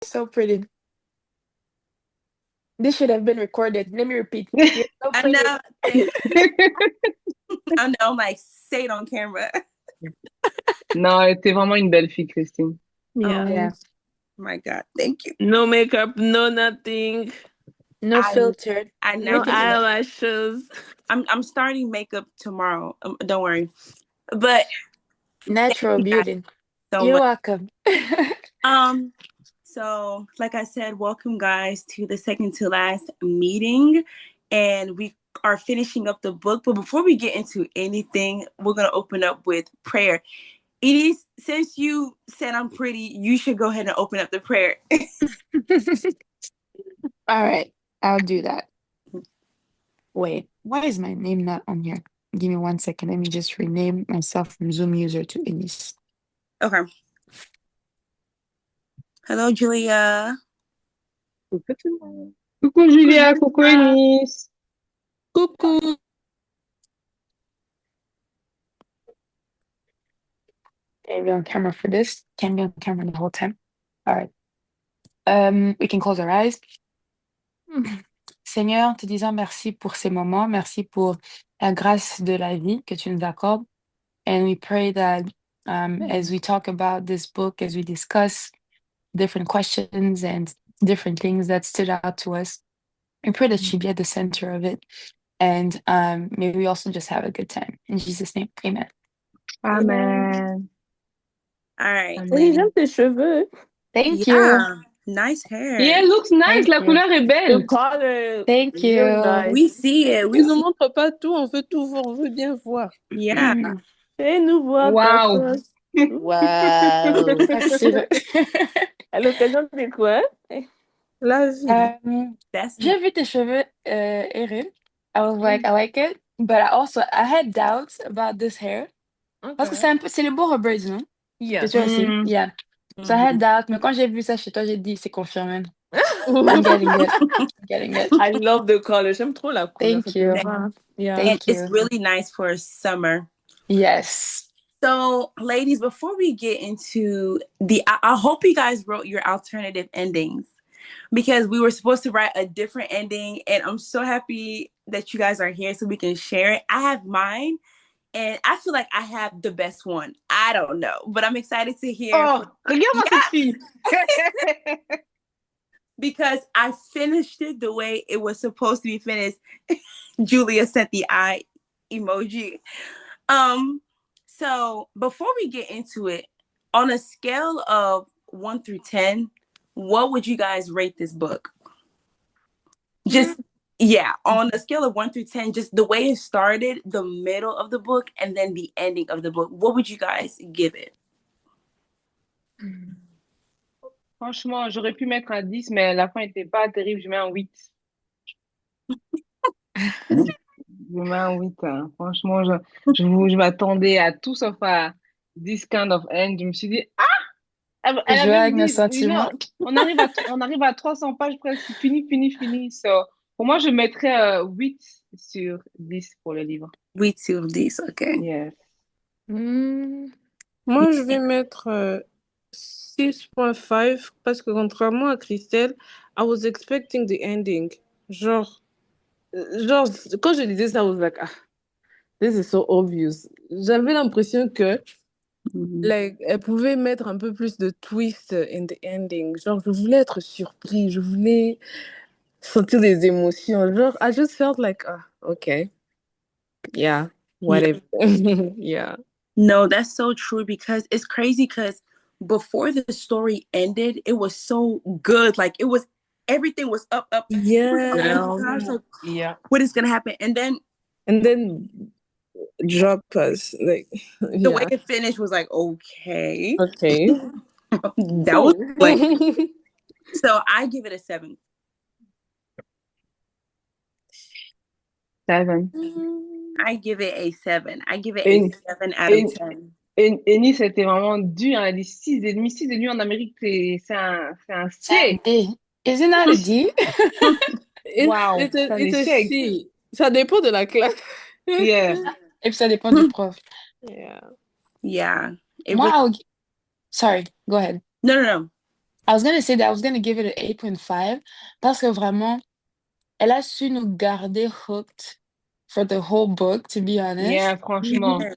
so pretty. This should have been recorded. Let me repeat. You're so I pretty. know. I know. I'm like, say it on camera. Non, t'es vraiment une belle fille, Christine. Yeah. Yeah. My God, thank you. No makeup, no nothing, No I filtered. I no never. eyelashes. I'm starting makeup tomorrow. Don't worry. But Natural thank you guys beauty. so You're much. welcome. So like I said, welcome guys to the second to last meeting, and we are finishing up the book. But before we get into anything, we're gonna open up with prayer. Edie, since you said I'm pretty, you should go ahead and open up the prayer. All right, I'll do that. Wait, why is my name not on here? Give me 1 second. Let me just rename myself from Zoom user to Eunice. Okay. Hello, Julia. Coucou Julia, coucou Eunice. Coucou. Can't be on camera for this. Can't be on camera the whole time. All right. We can close our eyes. Seigneur, te disant merci pour ces moments, merci pour la grâce de la vie que tu nous accordes. And we pray that as we talk about this book, as we discuss different questions and different things that stood out to us, we pray that you be at the center of it. And may we also just have a good time. In Jesus' name, amen. Amen. All right. Oui, j'aime tes cheveux. Thank you. Yeah, nice hair. Yeah, looks nice. Thank La you. couleur est The belle. color. Thank Very you. nice. We see it. We Tu ne see. montres pas tout, on veut tout voir, on veut bien voir. Yeah. Fais-nous voir ta Wow. face. Wow. Merci. À l'occasion de quoi? La vie. That's J'ai vu tes cheveux, Erin. I was like, I like it. But I had doubts about this hair. Parce que c'est le beau braids, non? Yeah. C'est toi aussi? Mm. Yeah. So I had doubts, mais quand j'ai vu ça chez toi, j'ai dit, c'est confirmé. I'm getting it. I'm getting it. I love the color. J'aime trop la couleur. Thank you. Yeah. Thank and it's you. really nice for summer. Yes. So, ladies, before we get into I hope you guys wrote your alternative endings, because we were supposed to write a different ending, and I'm so happy that you guys are here so we can share it. I have mine, and I feel like I have the best one. I don't know, but I'm excited to hear. Oh, regarde-moi cette fille. Because I finished it the way it was supposed to be finished. Julia sent the eye emoji. So before we get into it, on a scale of 1 through 10, what would you guys rate this book? Just on a scale of 1 through 10, just the way it started, the middle of the book, and then the ending of the book, what would you guys give it? Franchement, j'aurais pu mettre un 10, mais la fin n'était pas terrible. Je mets un 8. Je mets un 8. Hein. Franchement, je m'attendais à tout sauf à this kind of end. Je me suis dit, elle a Jouer avec même nos dit, sentiments. on arrive à 300 pages presque, fini. So, pour moi, je mettrais 8 sur 10 pour le livre. 8 sur 10, okay. Yes. Moi, je vais mettre 6.5 parce que contrairement à Christelle, I was expecting the ending. Genre, quand je disais ça, I was like, this is so obvious. J'avais l'impression que like, elle pouvait mettre un peu plus de twist in the ending. Genre, je voulais être surpris, je voulais sentir des émotions. Genre, I just felt like, okay. Yeah, whatever. Yeah. No, that's so true, because it's crazy, because before the story ended, it was so good. Like, it was, everything was up. Yeah. Oh my gosh, like, what is going to happen? And then drop us. Like, the way it finished was like, okay. That was Cool. like, so I give it a 7. 7. I give it a 7. I give it a 7 out of 10. Ennis, c'était vraiment dur. Elle a dit 6,5. 6,5 en Amérique, c'est un C. Isn't that a D? Wow, It's a C. Ça dépend de la classe. Yeah. Et puis ça dépend du prof. Yeah. Moi, sorry, go ahead. No. I was gonna say that I was gonna give it an 8.5 parce que vraiment, elle a su nous garder hooked for the whole book, to be Yeah, honest. franchement. Yeah.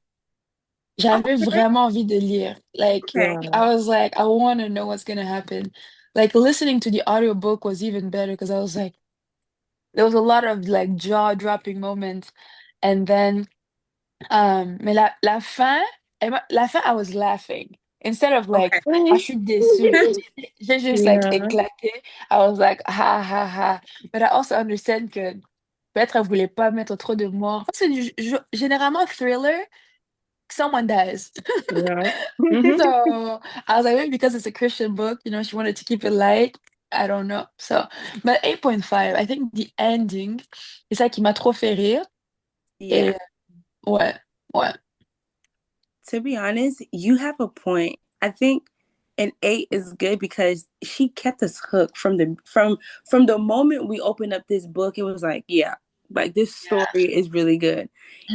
J'avais Okay. vraiment envie de lire. Like, Okay. Yeah. I was like, I want to know what's gonna happen. Like, listening to the audiobook was even better because I was like, there was a lot of like jaw-dropping moments. And then, mais la fin, la fin, I was laughing. Instead of like, Okay. ah, je suis déçue. J'ai juste like Yeah. éclaté. I was like, ha, ha, ha. But I also understand que peut-être elle voulait pas mettre trop de morts. Parce que généralement, thriller, someone dies. Yeah. Mhm. So I was like, maybe because it's a Christian book, she wanted to keep it light. I don't know. So, but 8.5, I think the ending, c'est ça qui m'a trop fait rire. Yeah. Et ouais, ouais. To be honest, you have a point. I think an 8 is good because she kept us hooked from the moment we opened up this book. It was like, yeah, like this story is really good.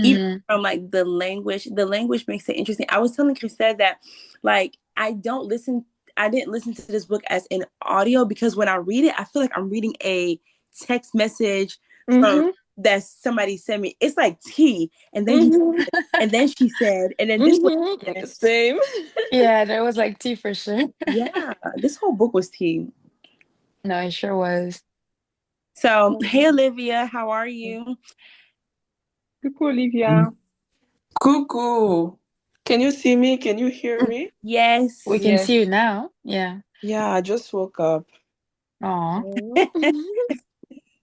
Even Mhm. from like the language makes it interesting. I was telling Chrisette that like I didn't listen to this book as an audio because when I read it, I feel like I'm reading a text message from Mhm. that somebody sent me. It's like tea, and then Mhm. and then she said, and then this was Mhm. Same. Yeah, there was like tea for sure. yeah, this whole book was tea. No, it sure was. So, hey Olivia, how are you? Coucou, Olivia. Coucou. Can you see me? Can you hear me? Yes. We can Yes. see you now. Yeah. Yeah, I just woke up. Aw.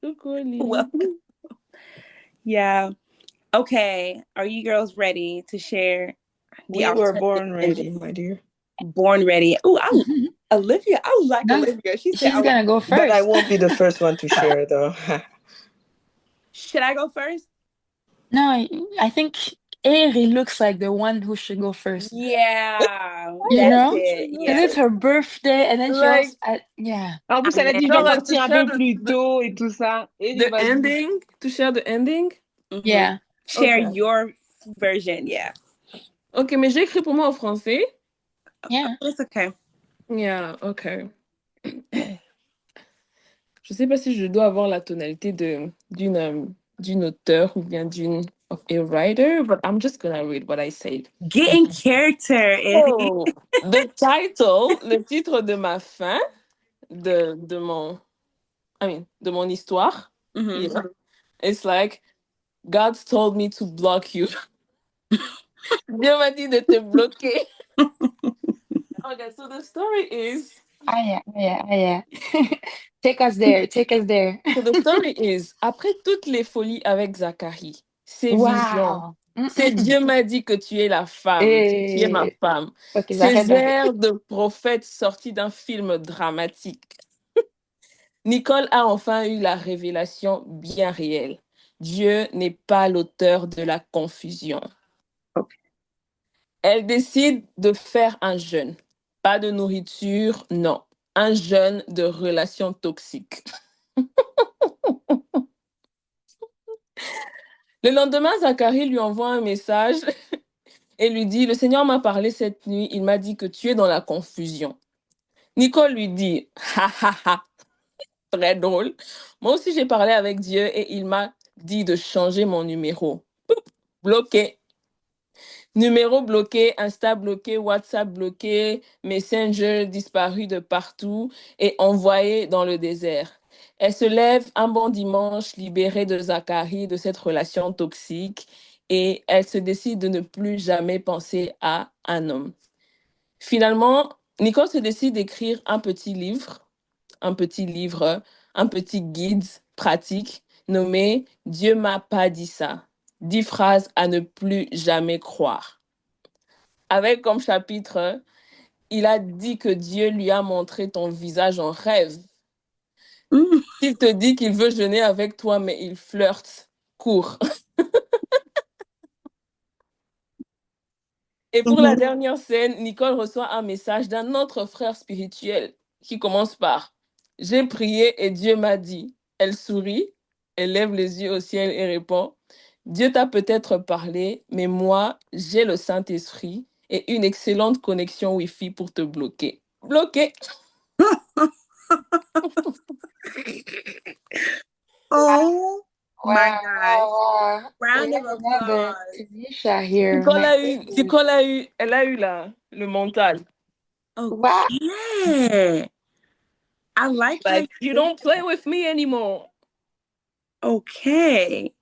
Coucou, Oli. Welcome. Yeah. Okay. Are you girls ready to share the We were alternative born ending? ready, my dear. Born ready. Oh, Olivia. I like No, Olivia. She said, she's gonna go But I first. won't be the first one to share, though. should I go first? No, I think Eri looks like the one who should go first. Yeah, You that's know? it. Because Yeah. it's her birthday, and then she Like, also, yeah. En plus, I elle a dit, je vais know. genre, to sortir un share peu plus tôt et tout ça. Et the vas-y. ending, to share the ending. Mhm. Yeah. Share Okay. your version. Yeah. Ok, mais j'ai écrit pour moi en français. Yeah. It's okay. Yeah, ok. Je sais pas si je dois avoir la tonalité d'une auteure ou bien of a writer, but I'm just gonna read what I said. Get in character, Eddie. Oh, le titre de ma fin de mon, de mon histoire, Mhm. you know, it's like God told me to block you. Dieu m'a dit de te bloquer. Okay, so the story is. Ah, yeah. Yeah. Ah, yeah. Take us there. Take us there. So the story is, après toutes les folies avec Zacharie, ses visions, Wow. c'est Dieu m'a dit que tu es la femme, tu es ma Et... femme, Ok, j'arrête, ces j'arrête. airs de prophète sortis d'un film dramatique. Nicole a enfin eu la révélation bien réelle. Dieu n'est pas l'auteur de la confusion. Okay. Elle décide de faire un jeûne. Pas de nourriture, non. Un jeûne de relations toxiques. Le lendemain, Zacharie lui envoie un message et lui dit, le Seigneur m'a parlé cette nuit, il m'a dit que tu es dans la confusion. Nicole lui dit, ha ha ha, très drôle. Moi aussi, j'ai parlé avec Dieu et il m'a dit de changer mon numéro. Bloqué. Numéro bloqué, Insta bloqué, WhatsApp bloqué, Messenger disparu de partout et envoyé dans le désert. Elle se lève un bon dimanche, libérée de Zacharie, de cette relation toxique, et elle se décide de ne plus jamais penser à un homme. Finalement, Nicole se décide d'écrire un petit livre, un petit guide pratique nommé Dieu m'a pas dit ça. 10 phrases à ne plus jamais croire. Avec comme chapitre, il a dit que Dieu lui a montré ton visage en rêve. Mm. Il te dit qu'il veut jeûner avec toi, mais il flirte. Cours. Et pour la dernière scène, Nicole reçoit un message d'un autre frère spirituel qui commence par J'ai prié et Dieu m'a dit. Elle sourit, elle lève les yeux au ciel et répond Dieu t'a peut-être parlé, mais moi, j'ai le Saint-Esprit et une excellente connexion Wi-Fi pour te bloquer. Bloqué. Oh my Wow, gosh. wow. We Round of have another applause. Tanisha here. Nicole My a eu, goodness. Nicole a eu, elle a eu le mental. Wow. Okay. I like how Like, you don't play with me anymore. Okay.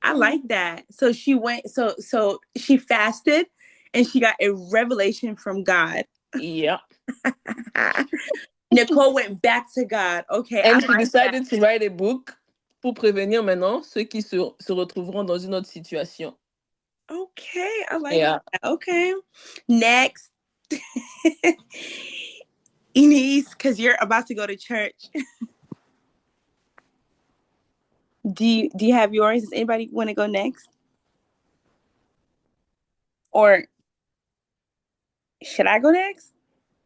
I like that. So she went so she fasted and she got a revelation from God. Yeah. Nicole went back to God. Okay, I And she like that. decided to write a book pour prévenir maintenant ceux qui se retrouveront dans une autre situation. Okay, I like Yeah. that. Okay. Next. Enise, because you're about to go to church. Do you have yours? Does anybody want to go next? Or should I go next?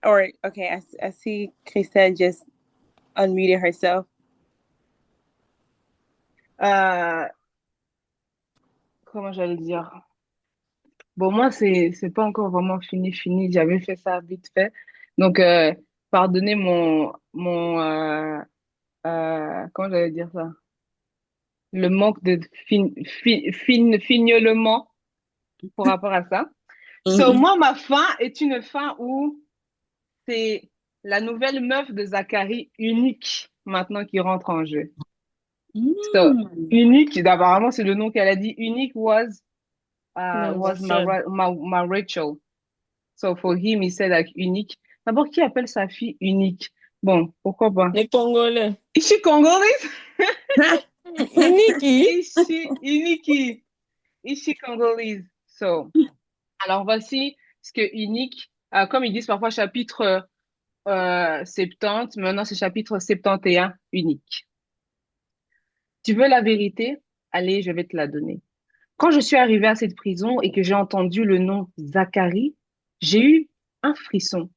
Or okay, I see Christelle just unmuted herself. Comment j'allais dire? Bon, moi, c'est pas encore vraiment fini. J'avais fait ça vite fait. Donc, pardonnez comment j'allais dire ça? Le manque de fignolement par rapport à ça. So, Mhm. moi, ma fin est une fin où c'est la nouvelle meuf de Zachary, Unique, maintenant qui rentre en jeu. So, Mm. Unique, apparemment, c'est le nom qu'elle a dit. Unique was No, was that's it. my Rachel. So for him, he said like unique. D'abord, qui appelle sa fille unique? Bon, pourquoi pas? Les Congolais. Is she Congolese? Uniki. Is she unique? Is she Congolese? So, alors voici ce que unique, comme ils disent parfois chapitre 70, maintenant c'est chapitre 71, unique. Tu veux la vérité? Allez, je vais te la donner. Quand je suis arrivée à cette prison et que j'ai entendu le nom Zacharie, j'ai eu un frisson.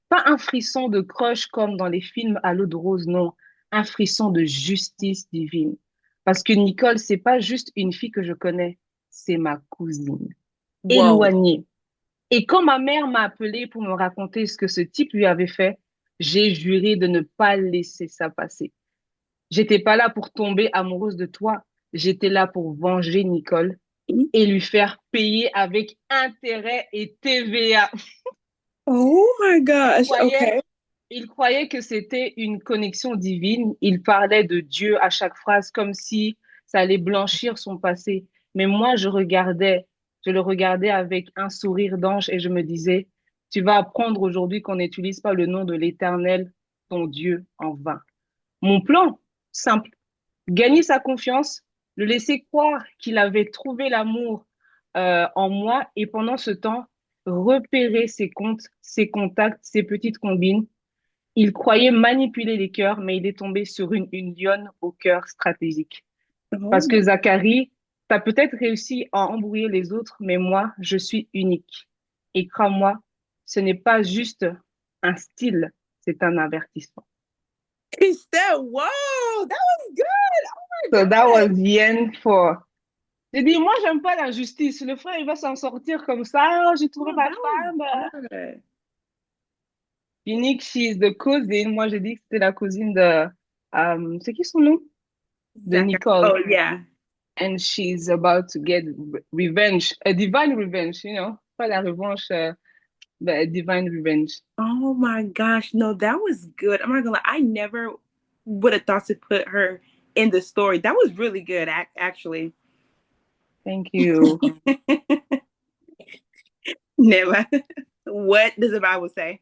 Pas un frisson de crush comme dans les films à l'eau de rose, non. Un frisson de justice divine. Parce que Nicole, c'est pas juste une fille que je connais, c'est ma cousine, Whoa. éloignée. Et quand ma mère m'a appelée pour me raconter ce que ce type lui avait fait, j'ai juré de ne pas laisser ça passer. J'étais pas là pour tomber amoureuse de toi. J'étais là pour venger Nicole et lui faire payer avec intérêt et TVA. Oh my Il gosh. croyait, Okay. il croyait que c'était une connexion divine. Il parlait de Dieu à chaque phrase comme si ça allait blanchir son passé. Mais moi, je le regardais avec un sourire d'ange et je me disais, tu vas apprendre aujourd'hui qu'on n'utilise pas le nom de l'Éternel, ton Dieu, en vain. Mon plan, simple, gagner sa confiance, le laisser croire qu'il avait trouvé l'amour en moi et pendant ce temps, repérer ses comptes, ses contacts, ses petites combines. Il croyait manipuler les cœurs, mais il est tombé sur une lionne au cœur stratégique. Parce que Oh. Zacharie, tu as peut-être réussi à embrouiller les autres, mais moi, je suis unique. Et crois-moi, ce n'est pas juste un style, c'est un avertissement. Christelle, whoa, that was good. Oh my So that God. was the end for. J'ai dit, moi, j'aime pas la justice. Le frère, il va s'en sortir comme ça. Oh, j'ai trouvé Oh, ma that femme. was good. Unique, she's the cousin. Moi, j'ai dit que c'était la cousine de. C'est qui son nom? De Zachary. Nicole. Oh yeah. And she's about to get revenge. A divine revenge, you know? Pas la revanche, but a divine revenge. Oh my gosh. No, that was good. I'm not gonna lie. I never would have thought to put her in the story. That was really good, actually. Thank you. Never. What does the Bible say?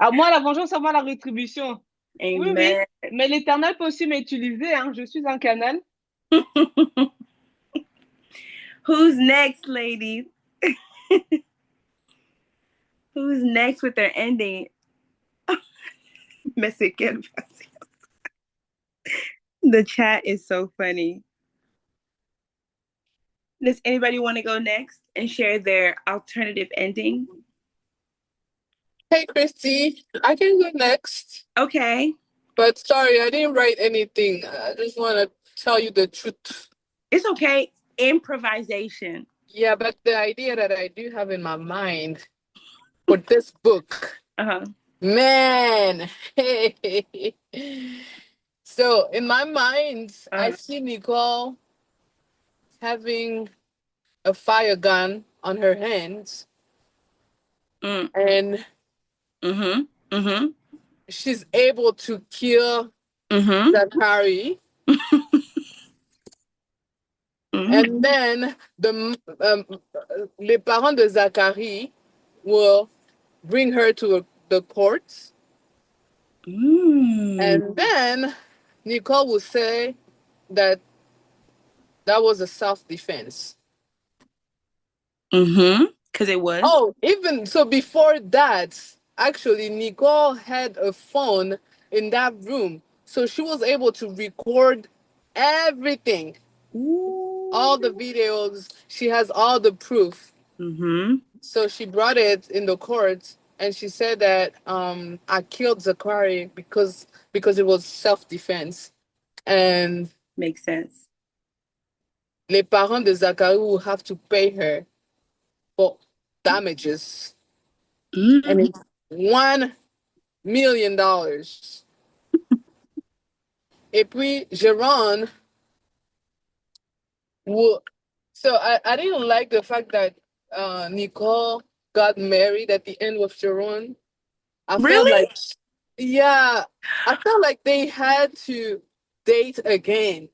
À moi la vengeance, à moi la rétribution. Oui, oui. Amen. Mais l'Éternel peut aussi m'utiliser, hein. Je suis un canal. Who's next, ladies? Who's next with their ending? The chat is so funny. Does anybody want to go next and share their alternative ending? Hey, Christy, I can go next. Okay. But sorry, I didn't write anything. I just want to tell you the truth. It's okay. Improvisation. Yeah, but the idea that I do have in my mind for this book, Uh-huh. Man. So in my mind, I see Nicole having a fire gun on her hands, Mm. and Mm-hmm. Mm-hmm. she's able to kill Mm-hmm. Zachary, Mm-hmm. and then les parents de Zachary will bring her to the courts, Mm. and then Nicole will say that that was a self-defense. Mm-hmm. Because it was. Oh, even so, before that, actually, Nicole had a phone in that room. So she was able to record everything, all the Ooh. videos. She has all the proof. Mm-hmm. So she brought it in the court and she said that I killed Zachary because it was self-defense. And Makes sense. les parents de Zachary will have to pay her for damages. And Mm-hmm. it's $1 million. Et puis, Jérôme, so I didn't like the fact that Nicole got married at the end with Jérôme. I felt Really? like, yeah, I felt like they had to date again.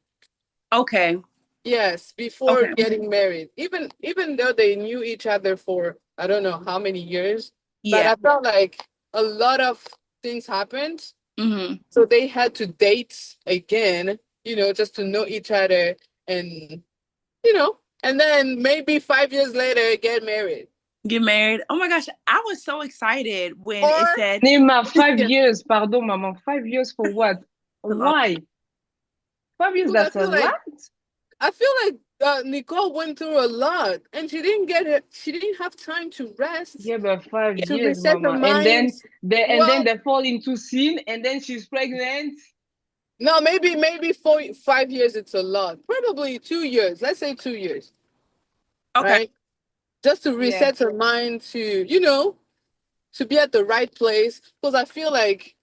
Okay. Yes, before Okay. getting married. Even though they knew each other for I don't know how many years, but Yeah. I felt like a lot of things happened. Mm-hmm. So they had to date again, just to know each other and, and then maybe 5 years later get married. Get married. Oh my gosh, I was so excited when Or, it said Nima, 5 years. yes, Pardon, maman. 5 years for what? a lot. Why? 5 years, because that's a lot. I feel like Nicole went through a lot and she didn't have time to rest, Yeah, but five Yeah. to years, reset her mama. And mind. then they Well, fall into sin, and then she's pregnant. no, maybe 5 years it's a lot. Probably 2 years. Let's say 2 years, Okay. right? Just to Yeah. reset her mind to be at the right place. Because I feel like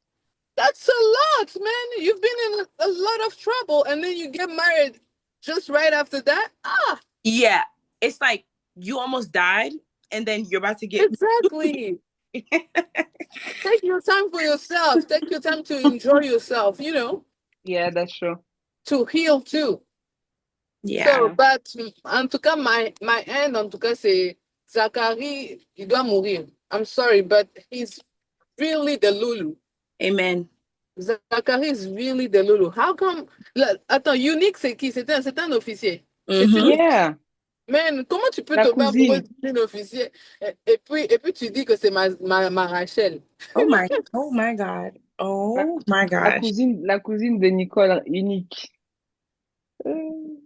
that's a lot, man. You've been in a lot of trouble and then you get married just right after that. Ah, Yeah. It's like you almost died and then you're about to get exactly. Take your time for yourself. Take your time to enjoy yourself, Yeah, that's true. to heal too. Yeah. So, but en tout cas, my end, en tout cas, c'est Zachary, il doit mourir. I'm sorry, but he's really the Lulu. Amen. Zachary is really the Lulu. How come? Attends, Unique, c'est qui? C'est un officier. C'est une. Mm-hmm. Yeah, Man, comment tu peux la te battre pour cousine. être une officier? Et puis tu dis que c'est ma Rachel. Oh my God. La, Oh my la gosh. cousine, la cousine de Nicole, unique.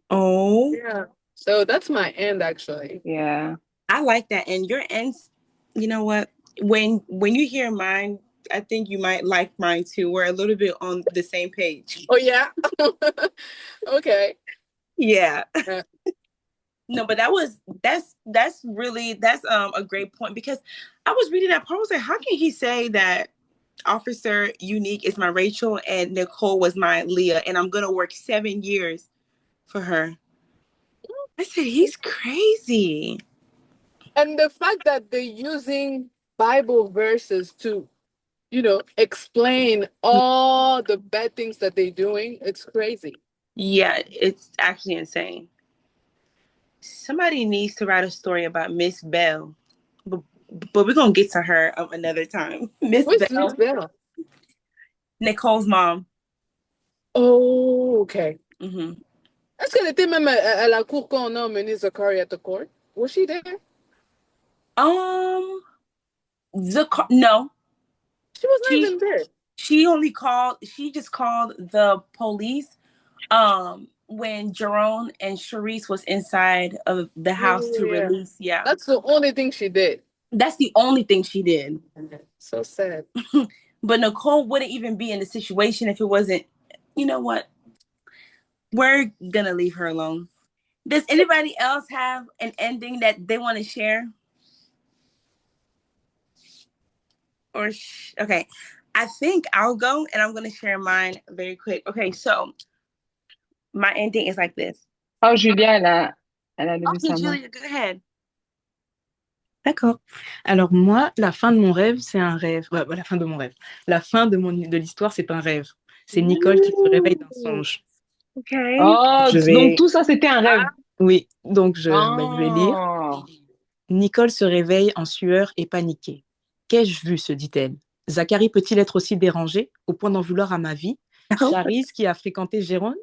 Oh, Yeah. So that's my end, actually. Yeah. I like that. And your ends, you know what? When you hear mine, I think you might like mine too. We're a little bit on the same page. Oh, yeah? Okay. Yeah. Uh, No, but that's a great point because I was reading that part. I was like, how can he say that Officer Unique is my Rachel and Nicole was my Leah, and I'm gonna work 7 years for her? I said he's crazy. and the fact that they're using Bible verses to, explain all the bad things that they're doing, it's crazy. Yeah, it's actually insane. Somebody needs to write a story about Miss Bell, but, but we're gonna get to her another time. Miss Where's Miss Bell, Bell? Nicole's mom. Oh, okay. Mm-hmm. Est-ce qu'elle était même à la cour quand on a emmené Zachary at the court? Was she there? Um, no, She was not she even there. she just called the police when Jerome and Sharice was inside of the house to Yeah. release. Yeah, That's the only thing she did. that's the only thing she did. So sad. But Nicole wouldn't even be in the situation if it wasn't, you know what? We're gonna leave her alone. Does anybody else have an ending that they want to share? Okay. I think I'll go and I'm going to share mine very quick. Okay, so my ending is like this. Oh, Julia, elle a levé Okay, sa main. Julia, go ahead. D'accord. Alors moi, la fin de mon rêve, c'est un rêve. La fin de mon rêve. La fin de l'histoire, c'est un rêve. C'est Nicole qui se réveille d'un songe. Okay. Oh, Je donc vais... tout ça, c'était un rêve. Oui, donc je vais lire. Oh. Nicole se réveille en sueur et paniquée. Qu'ai-je vu, se dit-elle. Zacharie peut-il être aussi dérangé au point d'en vouloir à ma vie? Charise qui a fréquenté Jérôme?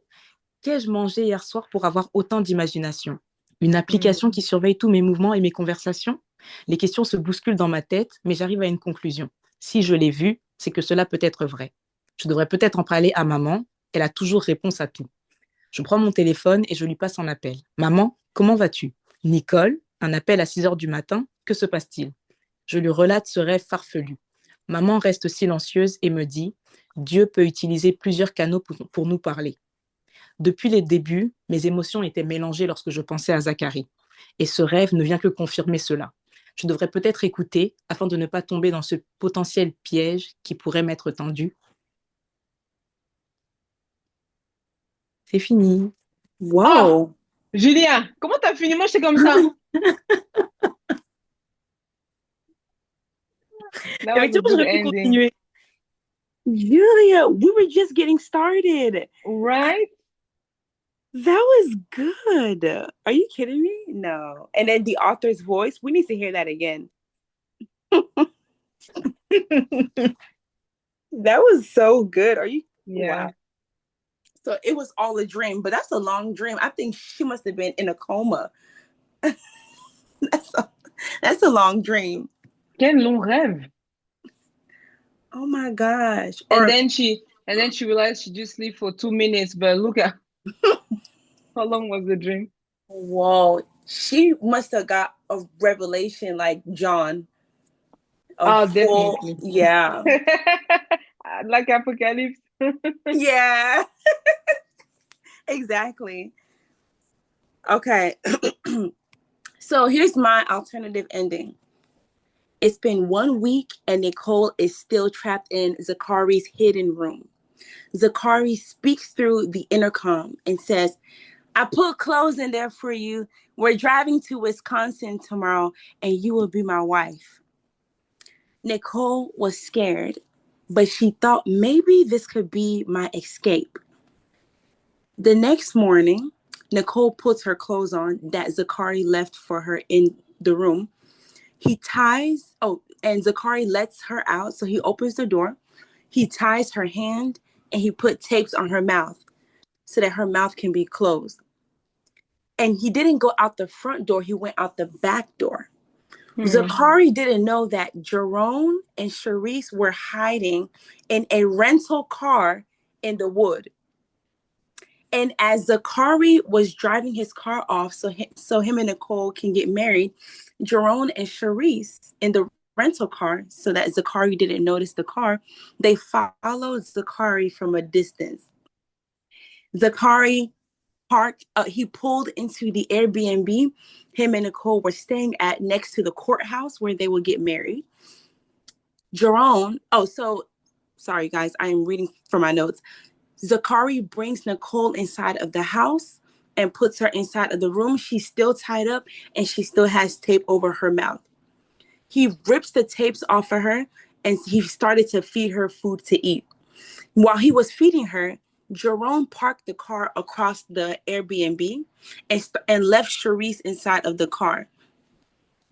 Qu'ai-je mangé hier soir pour avoir autant d'imagination? Une application qui surveille tous mes mouvements et mes conversations? Les questions se bousculent dans ma tête, mais j'arrive à une conclusion. Si je l'ai vu, c'est que cela peut être vrai. Je devrais peut-être en parler à maman. Elle a toujours réponse à tout. Je prends mon téléphone et je lui passe un appel. Maman, comment vas-tu? Nicole, un appel à 6 heures du matin. Que se passe-t-il? Je lui relate ce rêve farfelu. Maman reste silencieuse et me dit, Dieu peut utiliser plusieurs canaux pour nous parler. Depuis les débuts, mes émotions étaient mélangées lorsque je pensais à Zacharie. Et ce rêve ne vient que confirmer cela. Je devrais peut-être écouter afin de ne pas tomber dans ce potentiel piège qui pourrait m'être tendu. C'est fini. Wow. Oh, Julia, comment t'as fini? Moi, j'étais comme ça. That was a Effectivement, good j'aurais pu ending. continuer. Julia, we were just getting started. Right? That was good. Are you kidding me? No. And then the author's voice, we need to hear that again. That was so good. Are you? Yeah. Wow. So it was all a dream, but that's a long dream. I think she must have been in a coma. That's a long dream. Quel long rêve. Oh my gosh. And then she realized she just sleep for 2 minutes, but look at how long was the dream? Whoa. She must have got a revelation like John. Definitely. Yeah. Like Apocalypse. Yeah. Exactly. Okay. So here's my alternative ending. It's been 1 week and Nicole is still trapped in Zakari's hidden room. Zakari speaks through the intercom and says, I put clothes in there for you. We're driving to Wisconsin tomorrow and you will be my wife. Nicole was scared, but she thought maybe this could be my escape. The next morning, Nicole puts her clothes on that Zakari left for her in the room. And Zakari lets her out, so he opens the door. He ties her hand and he put tapes on her mouth so that her mouth can be closed. And he didn't go out the front door, he went out the back door. Zakari didn't know that Jerome and Charisse were hiding in a rental car in the wood. And as Zakari was driving his car off so him and Nicole can get married, Jerome and Charisse in the rental car, so that Zakari didn't notice the car, they followed Zakari from a distance. Zakari he pulled into the Airbnb him and Nicole were staying at next to the courthouse where they would get married. Sorry guys, I am reading from my notes. Zakari brings Nicole inside of the house and puts her inside of the room. She's still tied up and she still has tape over her mouth. He rips the tapes off of her and he started to feed her food to eat. While he was feeding her, Jerome parked the car across the Airbnb and left Charisse inside of the car.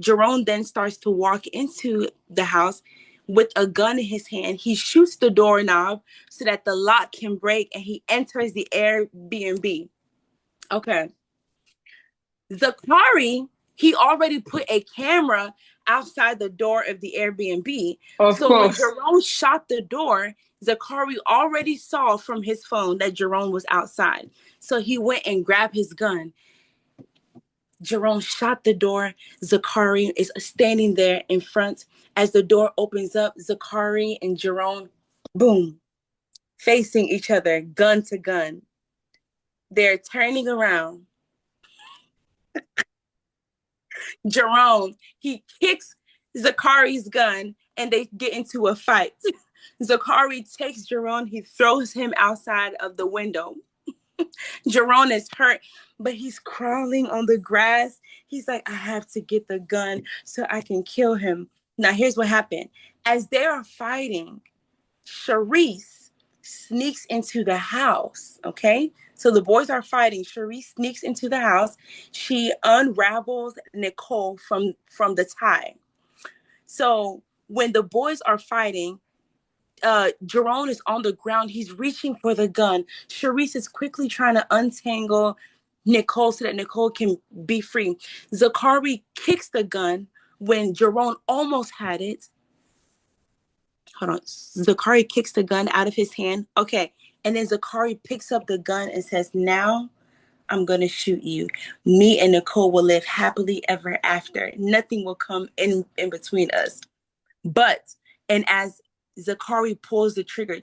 Jerome then starts to walk into the house with a gun in his hand. He shoots the doorknob so that the lock can break and he enters the Airbnb. Okay. Zakari, he already put a camera outside the door of the Airbnb. Of course. When Jerome shot the door, Zakari already saw from his phone that Jerome was outside. So he went and grabbed his gun. Jerome shot the door. Zakari is standing there in front. As the door opens up, Zakari and Jerome, boom, facing each other, gun to gun. They're turning around. Jerome, he kicks Zakari's gun and they get into a fight. Zachary takes Jerome, he throws him outside of the window. Jerome is hurt, but he's crawling on the grass. He's like, I have to get the gun so I can kill him. Now, here's what happened. As they are fighting, Charisse sneaks into the house, okay? So the boys are fighting. Charisse sneaks into the house. She unravels Nicole from the tie. So when the boys are fighting, Jerome is on the ground. He's reaching for the gun. Charisse is quickly trying to untangle Nicole so that Nicole can be free. Zachary kicks the gun when Jerome almost had it. Hold on. Zachary kicks the gun out of his hand. Okay. And then Zachary picks up the gun and says, now I'm going to shoot you. Me and Nicole will live happily ever after. Nothing will come in between us. But, and as Zachary pulls the trigger,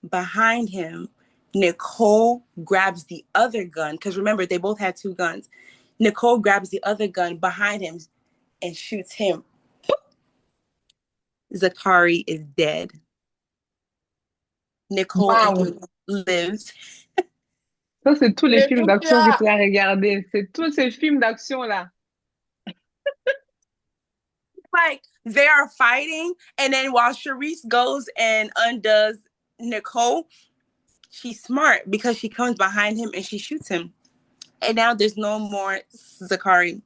behind him, Nicole grabs the other gun. Because remember, they both had two guns. Nicole grabs the other gun behind him and shoots him. Zachary is dead. Nicole lives. Ça, c'est tous les films d'action Alléluia. que tu as regardés. C'est tous ces films d'action-là. Like, they are fighting, and then while Charisse goes and undoes Nicole, she's smart because she comes behind him and she shoots him. And now there's no more Zachary.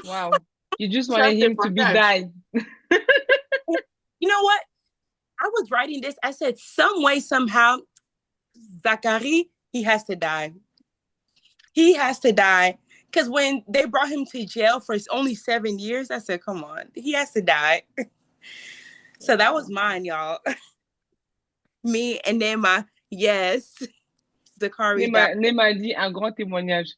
Wow. You just wanted him to be died. You know what? I was writing this. I said, some way, somehow, Zachary, he has to die. He has to die. Because when they brought him to jail for only 7 years, I said, come on, he has to die. So that was mine, y'all. Me and Nema, yes. Zachary Nema dit un grand témoignage.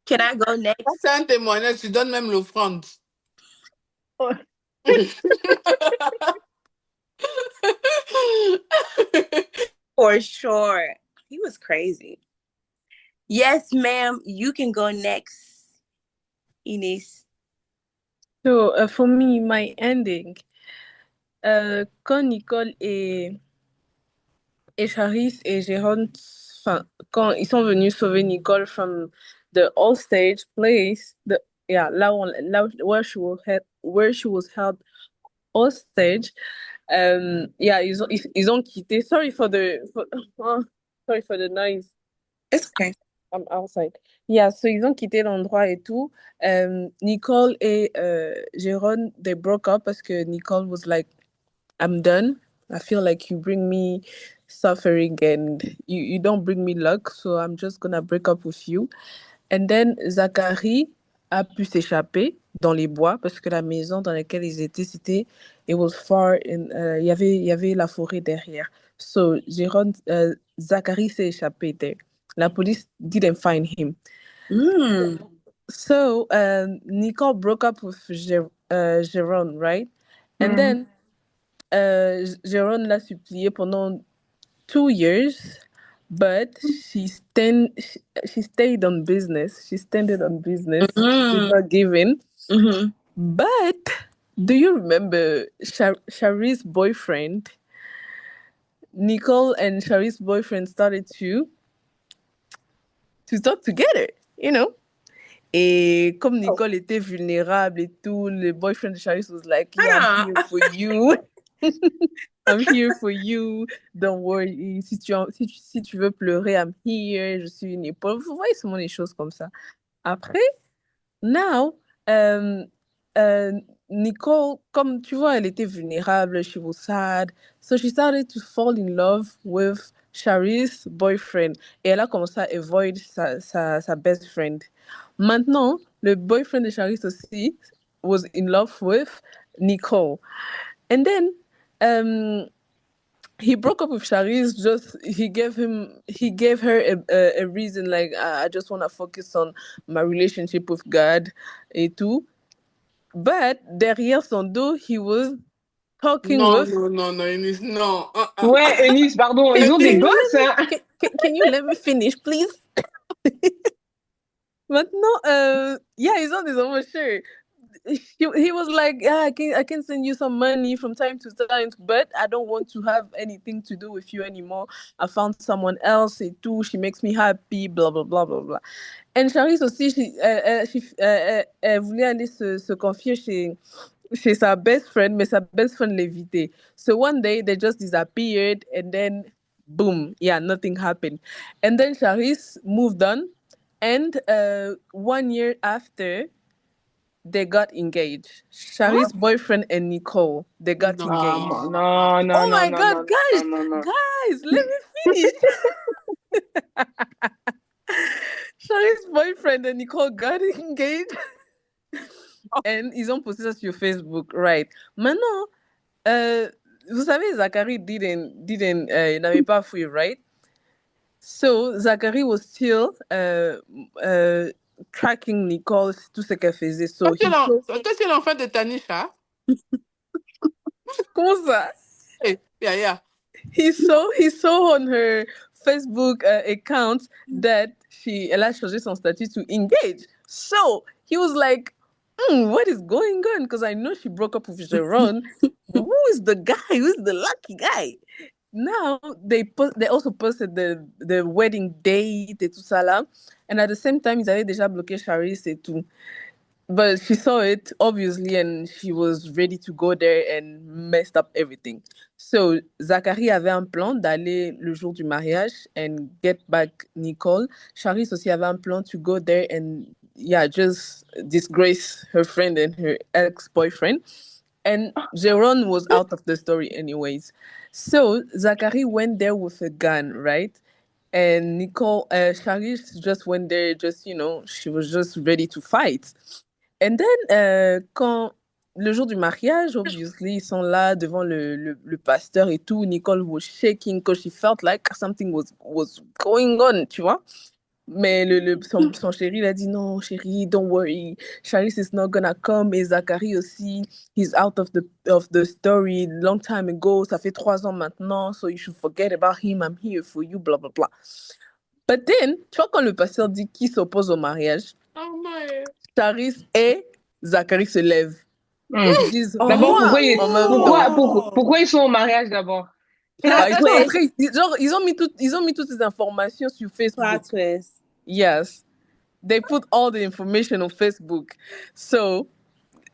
Can I go next? C'est un témoignage, tu donnes même l'offrande. Oh. For sure. He was crazy. Yes, ma'am. You can go next, Ines. So, for me, my ending, quand Nicole et Charisse et Jérôme, quand ils sont venus sauver Nicole from the all stage place, where she was held hostage, ils ont quitté. Sorry for the noise. It's okay. I'm outside. Yeah, so ils ont quitté l'endroit et tout. Nicole et Jérôme, they broke up parce que Nicole was like, I'm done. I feel like you bring me suffering and you don't bring me luck, so I'm just gonna break up with you. And then Zachary a pu s'échapper dans les bois parce que la maison dans laquelle ils étaient, it was far in, il y avait la forêt derrière. So Zachary s'est échappé there. La police didn't find him. So Nicole broke up with Jérôme, right? And then Jérôme l'a supplié pendant 2 years, but she stayed on business. She standed on business. She's not giving. But do you remember Charisse's boyfriend? Nicole and Charisse's boyfriend started to talk together, you know? Et comme Nicole était vulnérable et tout, le boyfriend de Charisse was like, yeah, I'm here for you. I'm here for you. Don't worry. Si tu veux pleurer, I'm here. Je suis une épaule. Vous voyez souvent des choses comme ça. Après, now, Nicole, comme tu vois, elle était vulnérable. She was sad. So she started to fall in love with Charisse's boyfriend. Et elle a commencé à avoid sa best friend. Maintenant, le boyfriend de Charisse aussi was in love with Nicole. And then he broke up with Charisse. He gave her a reason, like, I just want to focus on my relationship with God et tout. But derrière son dos, he was talking with... Non, Eunice, non. Ouais, Eunice, pardon, ils ont des gosses, hein. Can you let me finish, please? Maintenant, yeah, ils ont des enfants, sure. He was like, yeah, I can send you some money from time to time, but I don't want to have anything to do with you anymore. I found someone else et tout. She makes me happy, blah, blah, blah, blah, blah. And Charisse aussi, elle voulait aller se confier chez sa best friend, mais sa best friend l'évitait. So one day, they just disappeared, and then, boom, yeah, nothing happened. And then Charisse moved on, and 1 year after, they got engaged. Shari's boyfriend and Nicole, they got Non. engaged. Non, non, Oh non, my non, God, non, guys, non, non, non. guys, let me finish. Shari's boyfriend and Nicole got engaged. And ils ont posté ça sur Facebook, right? Maintenant, vous savez, Zachary il n'avait pas fui, right? So, Zachary was still tracking Nicole, tout ce qu'elle faisait. So, Toi, c'est l'enfant de Tanisha. comment ça? Hey, yeah. He saw on her Facebook account that elle a changé son statut to engage. So he was like, what is going on? Because I know she broke up with Sharon. Who is the guy? Who's the lucky guy? Now they also posted the wedding date et tout ça là. And at the same time, ils avaient déjà bloqué Charis et tout. But she saw it, obviously, and she was ready to go there and messed up everything. So, Zachary avait un plan d'aller le jour du mariage and get back Nicole. Charis aussi avait un plan to go there and, yeah, just disgrace her friend and her ex-boyfriend. And Jérôme was out of the story anyways. So, Zachary went there with a gun, right? And Nicole, Charis just went there, she was just ready to fight. And then, quand le jour du mariage, obviously, ils sont là devant le pasteur et tout. Nicole was shaking because she felt like something was going on, tu vois. Mais son chéri, il a dit non, chérie, don't worry. Charis is not gonna come. Et Zachary aussi, he's out of the story long time ago. Ça fait 3 ans maintenant, so you should forget about him. I'm here for you, blah, blah, blah. But then, tu vois, quand le pasteur dit qui s'oppose au mariage, Oh my. Charis et Zachary se lèvent. Ils disent D'abord, moi en même temps. pourquoi ils sont au mariage d'abord? Ah, ils ont mis toutes ces informations sur Facebook. Yes. They put all the information on Facebook. So,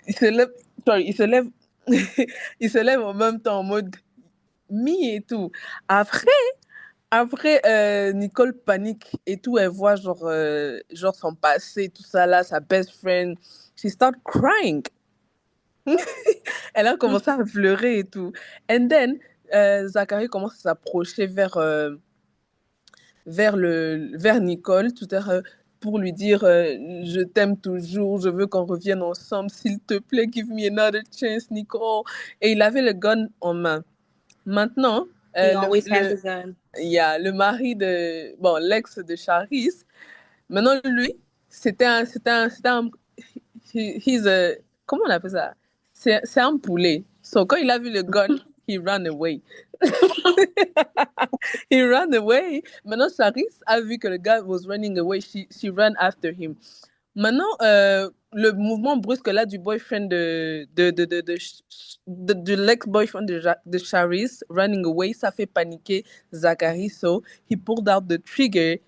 ils se lèvent, ils se lèvent en même temps en mode mi et tout. Après, Nicole panique et tout, elle voit genre son passé, tout ça là, sa best friend. She start crying. Elle a commencé à pleurer et tout. And then, Zachary commence à s'approcher vers Nicole tout à l'heure pour lui dire je t'aime toujours, je veux qu'on revienne ensemble, s'il te plaît, give me another chance, Nicole. Et il avait le gun en main. Maintenant, He always has a gun. le mari l'ex de Charis, maintenant lui, comment on appelle ça? C'est un poulet. So, quand il a vu le gun, he ran away. He ran away. Maintenant, Charis a vu que le gars was running away. She ran after him. Maintenant, le mouvement brusque là du boyfriend de l'ex-boyfriend de Charis running away, ça fait paniquer Zachary. So, he pulled out the trigger.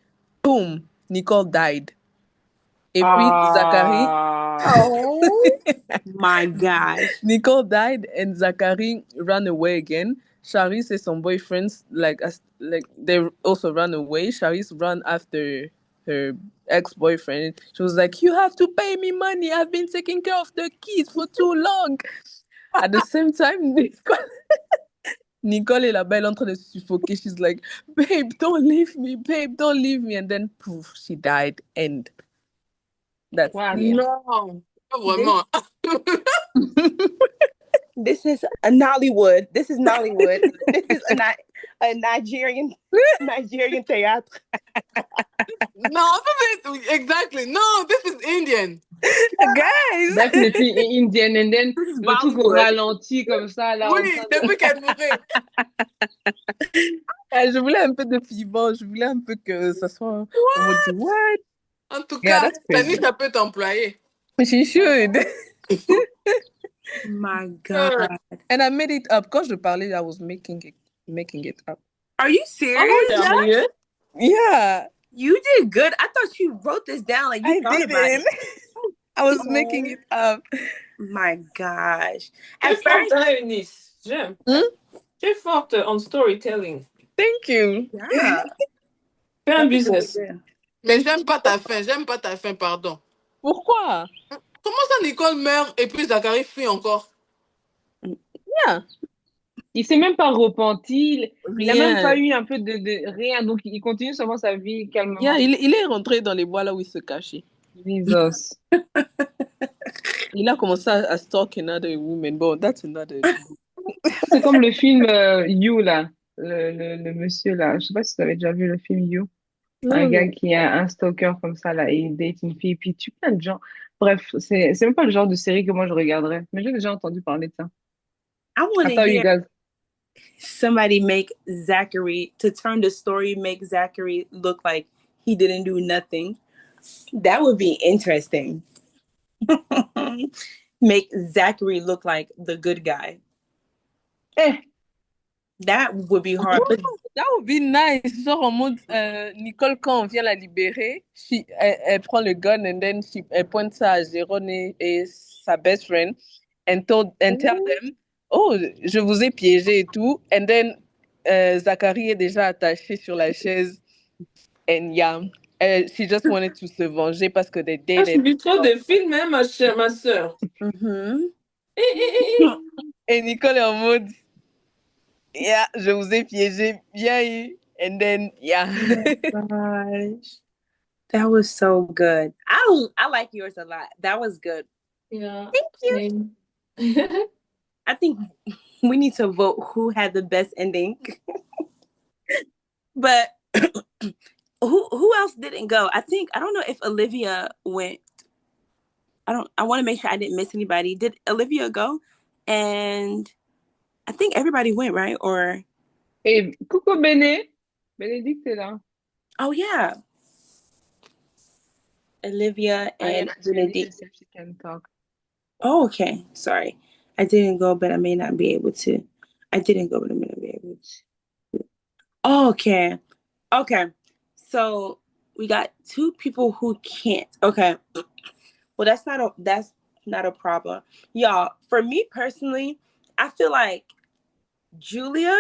Boom! Nicole died. Et puis, Zachary... Oh my gosh. Nicole died and Zachary ran away again. Charis and some boyfriends, they also ran away. Charis ran after her ex-boyfriend. She was like, you have to pay me money. I've been taking care of the kids for too long. At the same time, Nicole est là-bas, elle est en train de se suffoquer. She's like, babe, don't leave me. Babe, don't leave me. And then, poof, she died. End. That's it. Non, pas vraiment. This is a Nollywood. This is Nollywood. This is a Nigerian theatre. No, exactly. No, this is Indian. Guys! Definitely Indian. And then, le truc au ralenti comme ça. Là, Oui, depuis qu'elle mourait. Je voulais un peu de piment. Je voulais un peu que ça soit... On me dit, what? En tout Yeah, cas, that's crazy. Tanisha peut t'employer. She should. My God. And I made it up. Quand je parlais, I was making it up. Are you serious? Sérieux? Yeah, You did good. I thought you wrote this down. Like you I thought about it. didn't. I was making it up. My gosh. Tu es At forte, first, hein, Eunice? J'aime. Tu es forte en storytelling. Thank you. yeah. Fais un business. Mais j'aime pas ta fin, pardon. Pourquoi? Comment ça, Nicole meurt et puis Zachary fuit encore? Yeah. Il s'est même pas repenti. Il a même Rien. pas eu un peu de rien. Donc, il continue seulement sa vie calmement. Yeah, il est rentré dans les bois là où il se cachait. Jesus. Il a commencé à stalk another woman. Bon, that's another. C'est comme le film You, là. Le monsieur, là. Je sais pas si tu avais déjà vu le film You. Un gars qui est un stalker comme ça, là, et il date une fille, puis il tue plein de gens. Bref, c'est même pas le genre de série que moi je regarderais. Mais j'ai déjà entendu parler de ça. I want I to thought you hear guys. somebody make Zachary to turn the story, make Zachary look like he didn't do nothing. That would be interesting. Make Zachary look like the good guy. Eh, That would be hard. But That would be nice. Genre en mode, Nicole, quand on vient la libérer, elle prend le gun and then elle pointe ça à Jérôme et sa best friend and tell them, oh, je vous ai piégé et tout. And then Zachary est déjà attaché sur la chaise. And yeah, she just wanted to se venger parce que they Ah, dated. c'est trop de films, hein, ma chère, ma soeur. Et Nicole est en mode, yeah, je vous ai piégé, bien eu. And then, yeah. gosh, that was so good. I like yours a lot. That was good. Yeah. Thank you. I think we need to vote who had the best ending. But who else didn't go? I don't know if Olivia went. I want to make sure I didn't miss anybody. Did Olivia go? And I think everybody went, right? Or et coucou Béné. Bénédicte est là. oh yeah. Olivia and Benedict. Said she can talk. Oh, okay. Sorry. I didn't go, but I may not be able to. I didn't go, but I may not be able to. Oh, okay. Okay. So we got two people who can't. Okay. Well, that's not a problem. Y'all, for me personally, I feel like Julia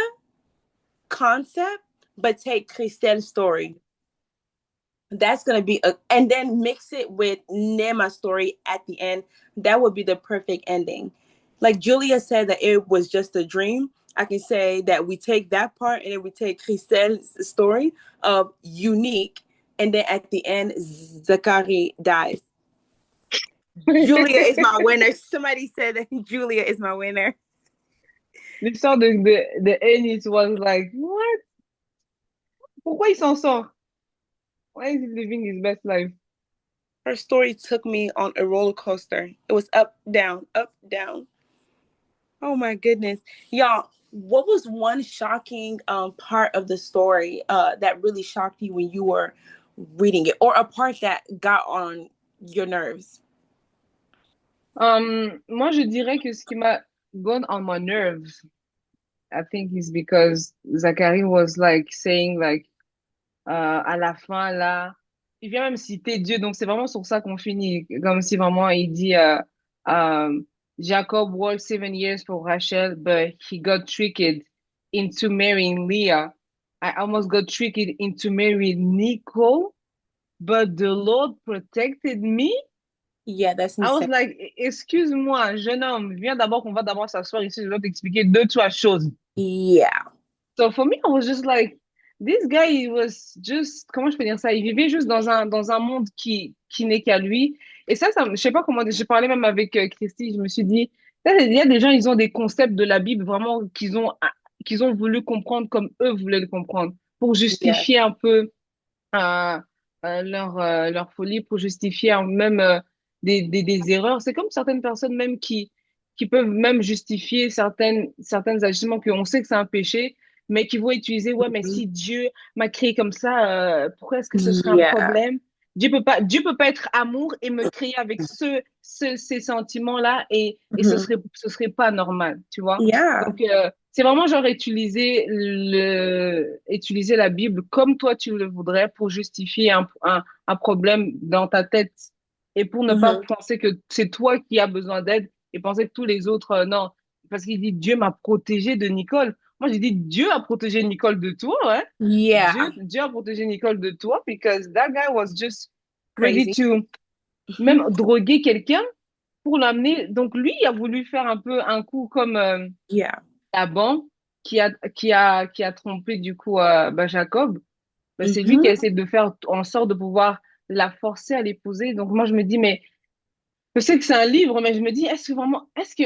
concept, but take Christelle's story. That's gonna be and then mix it with Nema's story at the end. That would be the perfect ending. Like Julia said that it was just a dream. I can say that we take that part and then we take Christelle's story of unique, and then at the end, Zachary dies. Julia is my winner. Somebody said that Julia is my winner. L'histoire de Ennis was like, what? Pourquoi il s'en sort? Why is he living his best life? Her story took me on a roller coaster. It was up, down, up, down. Oh my goodness. Y'all, what was one shocking part of the story that really shocked you when you were reading it, or a part that got on your nerves? Moi, je dirais que ce qui m'a gone on my nerves, I think, is because Zachary was like saying like à la fin là, il vient même citer Dieu, donc c'est vraiment sur ça qu'on finit, comme si vraiment il dit Jacob worked 7 years for Rachel, but he got tricked into marrying Leah. I almost got tricked into marrying Nico, but the Lord protected me. Yeah, that's insane. I was like, excuse-moi, jeune homme, viens d'abord qu'on va d'abord s'asseoir ici, je vais t'expliquer deux, trois choses. Yeah. So for me, I was just like, this guy, he was just, comment je peux dire ça? Il vivait juste dans un monde qui n'est qu'à lui. Et ça, je sais pas comment, j'ai parlé même avec Christy, je me suis dit, il y a des gens, ils ont des concepts de la Bible vraiment qu'ils ont voulu comprendre comme eux voulaient le comprendre, pour justifier un peu leur folie, pour justifier même des erreurs. C'est comme certaines personnes même qui peuvent même justifier certains agissements qu'on sait que c'est un péché, mais qui vont utiliser, ouais, mais si Dieu m'a créé comme ça, pourquoi est-ce que ce serait un problème? Dieu peut pas être amour et me créer avec ces sentiments-là et Mhm. ce serait pas normal, tu vois. Yeah. Donc, c'est vraiment genre utiliser la Bible comme toi tu le voudrais pour justifier un problème dans ta tête et pour ne pas Mhm. penser que c'est toi qui as besoin d'aide et penser que tous les autres, non. Parce qu'il dit Dieu m'a protégé de Nicole. Moi, j'ai dit Dieu a protégé Nicole de toi, ouais. Yeah. Dieu a protégé Nicole de toi because that guy was just ready Crazy. to même droguer quelqu'un pour l'amener. Donc lui, il a voulu faire un peu un coup comme Yeah. Laban qui a trompé du coup Jacob. Ben, c'est lui qui a Mhm. essayé de faire en sorte de pouvoir la forcer à l'épouser. Donc moi, je me dis, mais je sais que c'est un livre, mais je me dis,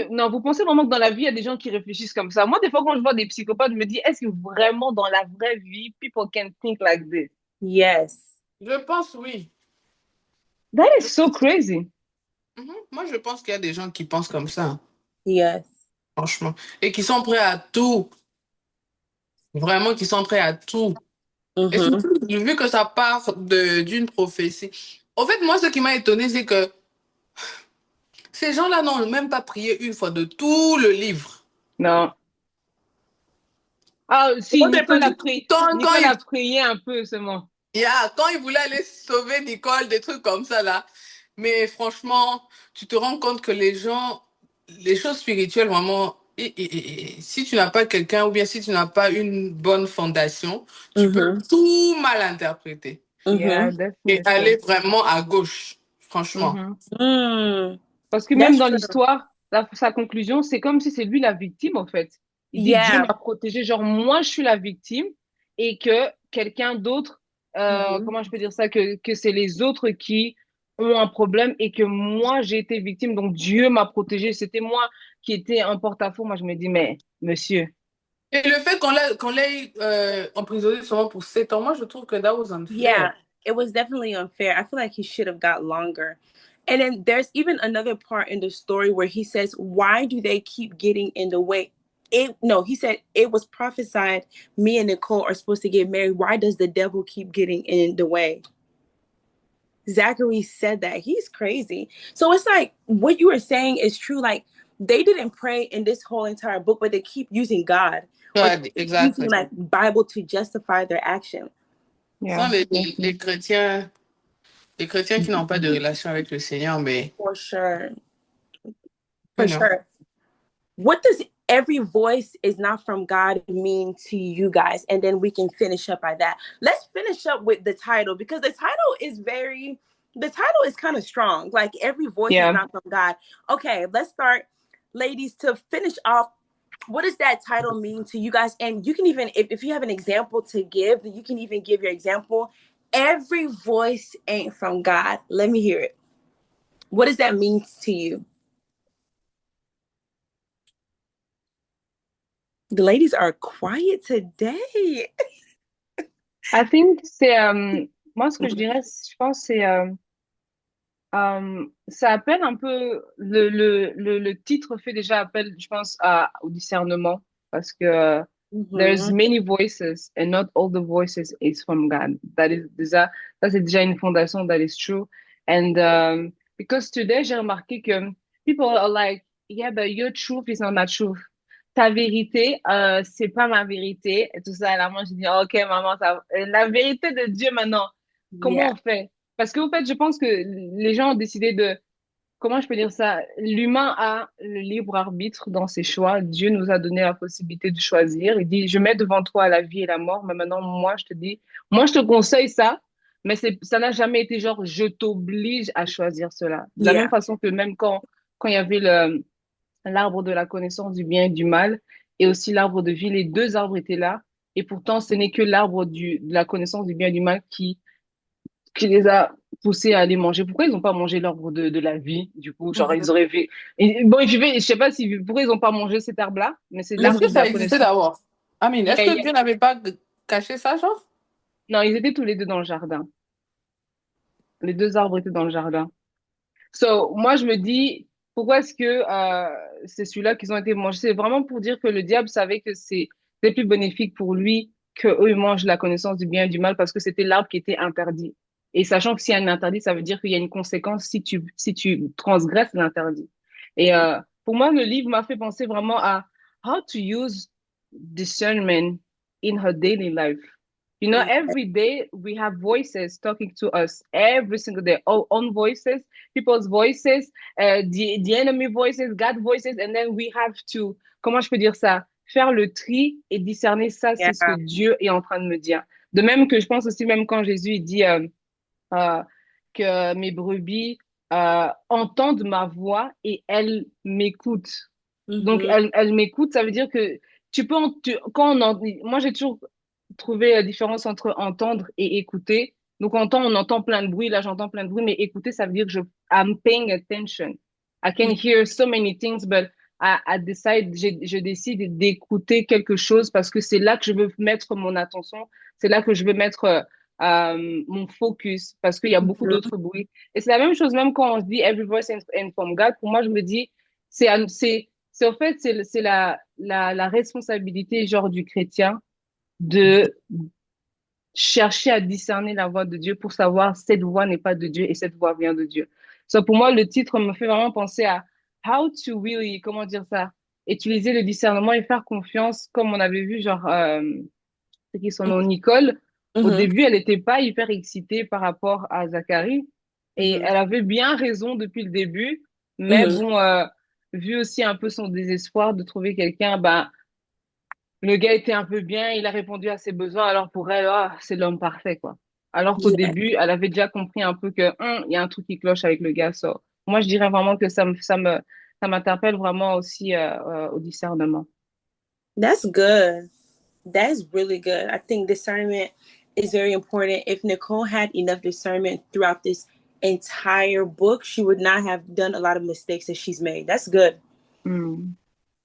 non, vous pensez vraiment que dans la vie, il y a des gens qui réfléchissent comme ça? Moi, des fois, quand je vois des psychopathes, je me dis, est-ce que vraiment dans la vraie vie, people can think like this? Yes. Je pense oui. That Je- is so crazy. Moi, je pense qu'il y a des gens qui pensent comme ça, Yes. franchement. Et qui sont prêts à tout. Vraiment, qui sont prêts à tout. Et Mhm. surtout, vu que ça part d'une prophétie. En fait, moi, ce qui m'a étonné, c'est que ces gens-là n'ont même pas prié une fois de tout le livre. Non. Ah, si, Moi, des petits- quand Nicole a prié un peu seulement. quand il voulait aller sauver Nicole, des trucs comme ça, là. Mais franchement, tu te rends compte que les gens, les choses spirituelles, vraiment, si tu n'as pas quelqu'un ou bien si tu n'as pas une bonne fondation, tu peux Mhm. tout mal interpréter Yeah, Mhm. et definitely. aller vraiment à gauche, franchement. Mhm. Mm. Parce que même That's dans true. l'histoire, sa conclusion, c'est comme si c'est lui la victime, en fait. Il dit, Dieu Yeah. m'a protégé, genre, moi, je suis la victime et que quelqu'un d'autre, Mhm. comment je peux dire ça, que c'est les autres qui ont un problème et que moi, j'ai été victime, donc Dieu m'a protégé. C'était moi qui étais en porte-à-faux. Moi, je me dis, mais, monsieur, Et le fait qu'on l'ait emprisonné seulement pour 7 ans, moi, je trouve que that was unfair. Yeah, it was definitely unfair. I feel like he should have got longer. And then there's even another part in the story where he says, "Why do they keep getting in the way?" It no, he said it was prophesied me and Nicole are supposed to get married. Why does the devil keep getting in the way? Zachary said that. He's crazy. So it's like what you were saying is true. Like they didn't pray in this whole entire book, but they keep using God or Ouais, using exactly. like Bible to justify their action. Ce sont yeah. les chrétiens qui n'ont pas de relation avec le Seigneur, mais, For sure. you For know. sure. What does every voice is not from God mean to you guys? And then we can finish up by that. Let's finish up with the title because the title is kind of strong. Like every voice is Yeah. not from God. Okay, let's start, ladies, to finish off. What does that title mean to you guys? And you can even, if you have an example to give, you can even give your example. Every voice ain't from God. Let me hear it. What does that mean to you? The ladies are quiet today. I think moi, ce que je dirais, je pense, ça appelle un peu, le titre fait déjà appel, je pense, au discernement, parce que there's Mhm. many voices and not all the voices is from God. Ça c'est déjà une fondation, that is true. And because today, j'ai remarqué que people are like, yeah, but your truth is not my truth. Ta vérité, c'est pas ma vérité, et tout ça. Là, moi, je dis, ok, maman, la vérité de Dieu maintenant, comment Yeah. on fait? Parce que, en fait, je pense que les gens ont décidé comment je peux dire ça? L'humain a le libre arbitre dans ses choix. Dieu nous a donné la possibilité de choisir. Il dit, je mets devant toi la vie et la mort, mais maintenant, moi, je te dis, moi, je te conseille ça, mais ça n'a jamais été genre, je t'oblige à choisir cela. De la même Yeah. façon que même quand il y avait l'arbre de la connaissance du bien et du mal et aussi l'arbre de vie, les deux arbres étaient là. Et pourtant, ce n'est que l'arbre de la connaissance du bien et du mal qui les a poussés à aller manger. Pourquoi ils n'ont pas mangé l'arbre de la vie, du coup? Genre, Mhm. ils auraient vu. Bon, je sais pas pourquoi ils n'ont pas mangé cet arbre-là, mais c'est Est-ce l'arbre que de ça la existait connaissance. d'abord? I mean, est-ce que Dieu n'avait pas caché ça, genre? Non, ils étaient tous les deux dans le jardin. Les deux arbres étaient dans le jardin. So, moi, je me dis, pourquoi est-ce que c'est celui-là qu'ils ont été mangés? C'est vraiment pour dire que le diable savait que c'est plus bénéfique pour lui qu'eux ils mangent la connaissance du bien et du mal parce que c'était l'arbre qui était interdit. Et sachant que s'il y a un interdit, ça veut dire qu'il y a une conséquence si tu transgresses l'interdit. Et pour moi, le livre m'a fait penser vraiment à how to use discernment in her daily life. You know, every day we have voices talking to us every single day. Our own voices, people's voices, the enemy voices, God voices, and then we have to, comment je peux dire ça, faire le tri et discerner ça, c'est ce que Dieu est en train de me dire. De même que je pense aussi, même quand Jésus dit euh, que mes brebis entendent ma voix et elles m'écoutent. Donc, elles m'écoutent, ça veut dire que tu peux, quand moi j'ai toujours trouvé la différence entre entendre et écouter. Donc, on entend plein de bruit, là j'entends plein de bruit, mais écouter, ça veut dire que I'm paying attention. I can hear so many things, but je décide d'écouter quelque chose parce que c'est là que je veux mettre mon attention, c'est là que je veux mettre mon focus parce qu'il y a beaucoup d'autres bruits. Et c'est la même chose même quand on se dit every voice and from God. Pour moi, je me dis, en fait, c'est la responsabilité genre du chrétien de chercher à discerner la voix de Dieu pour savoir cette voix n'est pas de Dieu et cette voix vient de Dieu. So, pour moi, le titre me fait vraiment penser à how to really, comment dire ça, utiliser le discernement et faire confiance, comme on avait vu, genre, c'est qui son nom, Nicole. Au début, elle n'était pas hyper excitée par rapport à Zacharie et elle avait bien raison depuis le début, mais bon, vu aussi un peu son désespoir de trouver quelqu'un, ben, le gars était un peu bien, il a répondu à ses besoins, alors pour elle, ah, c'est l'homme parfait, quoi. Alors qu'au début, elle avait déjà compris un peu que, il y a un truc qui cloche avec le gars. So, moi, je dirais vraiment que ça m'interpelle vraiment aussi au discernement. That's good. That's really good. I think discernment is very important. If Nicole had enough discernment throughout this entire book, she would not have done a lot of mistakes that she's made. That's good.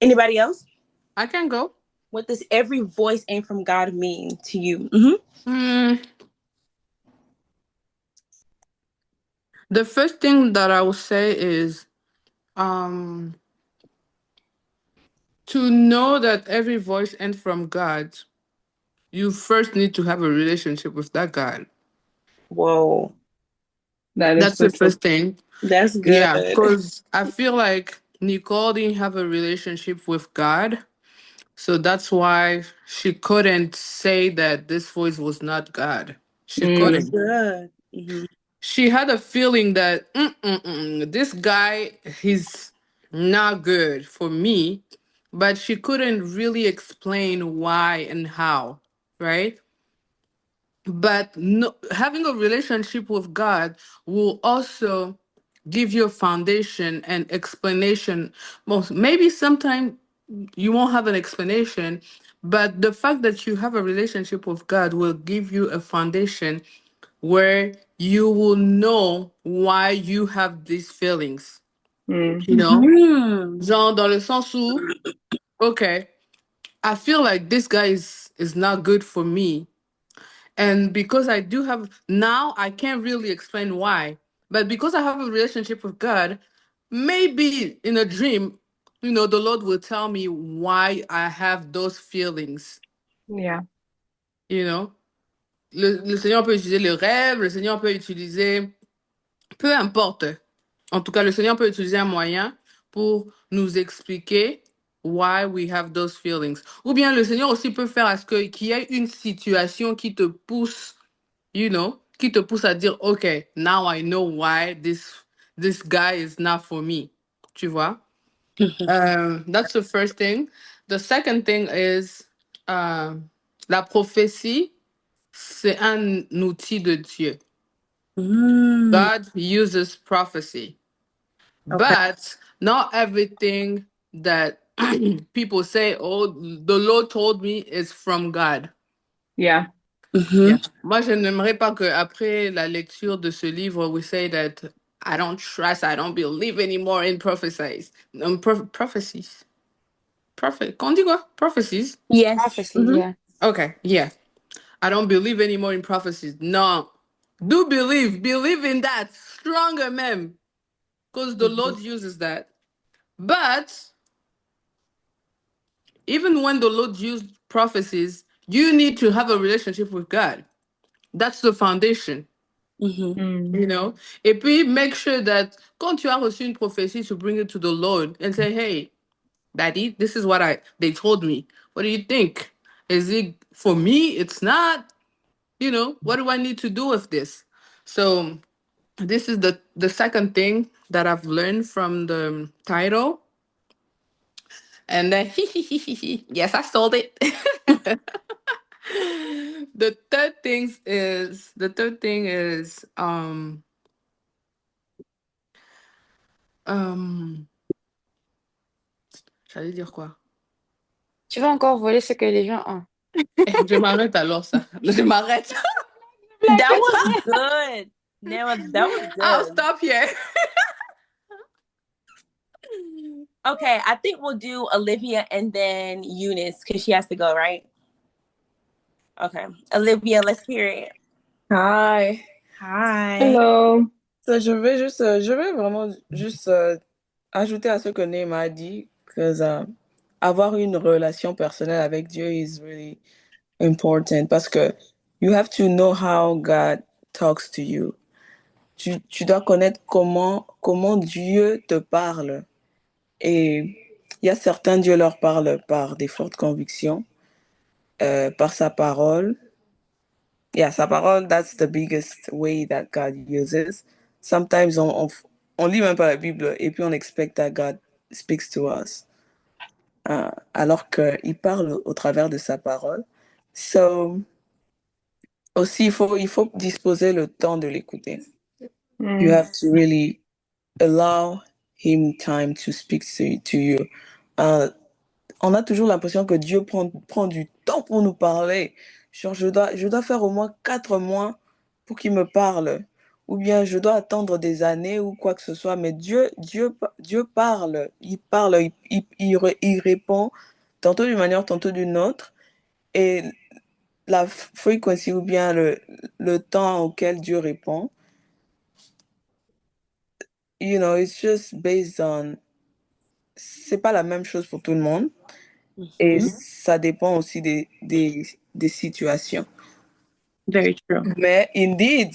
Anybody else? I can go. What does every voice ain't from God mean to you? The first thing that I would say is to know that every voice ain't from God, you first need to have a relationship with that God. Whoa. That's the first thing. That's good. Yeah, because I feel like Nicole didn't have a relationship with God. So that's why she couldn't say that this voice was not God. She couldn't. Good. She had a feeling that this guy, he's not good for me, but she couldn't really explain why and how, right? But no, having a relationship with God will also give you a foundation and explanation. Well, maybe sometimes you won't have an explanation, but the fact that you have a relationship with God will give you a foundation where you will know why you have these feelings. You know? Genre dans le sens où, okay, I feel like this guy is not good for me. And because I do have, now I can't really explain why, but because I have a relationship with God, maybe in a dream, the Lord will tell me why I have those feelings. Yeah. Le Seigneur peut utiliser le rêve, le Seigneur peut utiliser, peu importe. En tout cas, le Seigneur peut utiliser un moyen pour nous expliquer why we have those feelings. Ou bien le Seigneur aussi peut faire à ce qu'il y ait une situation qui te pousse, qui te pousse à dire, OK, now I know why this guy is not for me. Tu vois? That's the first thing. The second thing is la prophétie, c'est un outil de Dieu. God uses prophecy. But not everything that people say, oh, the Lord told me is from God. Yeah. Yeah. Moi, je n'aimerais pas qu'après la lecture de ce livre, we say that I don't believe anymore in prophecies. Prophecies. Qu'on dit quoi? Prophecies? Yes. Prophecies, yeah. Okay, yeah. I don't believe anymore in prophecies. No. Do believe. Believe in that. Stronger, ma'am. Because the Lord uses that. But even when the Lord used prophecies, you need to have a relationship with God. That's the foundation. You know? Et puis, make sure that quand tu as reçu une prophétie, to bring it to the Lord and say, hey, Daddy, this is what they told me. What do you think? Is it for me? It's not. You know, what do I need to do with this? So this is the second thing that I've learned from the title. And then yes, I sold it. The third thing is um j'allais dire quoi? Tu vas encore voler ce que les gens ont. Je m'arrête alors ça. Je m'arrête. That was good. That was I'll good. stop here. Okay, I think we'll do Olivia and then Eunice because she has to go, right? Okay, Olivia, let's hear it. Hi. Hi. Hello. So, je vais vraiment juste ajouter à ce que Neema a dit, que avoir une relation personnelle avec Dieu is really important parce que you have to know how God talks to you. Tu dois connaître comment Dieu te parle. Et il y a certains, Dieu leur parle par des fortes convictions, par sa parole. Yeah, sa parole, that's the biggest way that God uses. Sometimes on lit même pas la Bible et puis on expecte that God speaks to us. Alors qu'il parle au travers de sa parole. So, aussi, il faut disposer le temps de l'écouter. You have to really allow him time to speak to you. On a toujours l'impression que Dieu prend du temps pour nous parler. Genre, je dois faire au moins 4 mois pour qu'il me parle. Ou bien je dois attendre des années ou quoi que ce soit. Mais Dieu parle. Il parle, il répond, tantôt d'une manière, tantôt d'une autre. Et la fréquence ou bien le temps auquel Dieu répond, you know, it's just based on... C'est pas la même chose pour tout le monde. Et ça dépend aussi des situations. Very true. Mais indeed,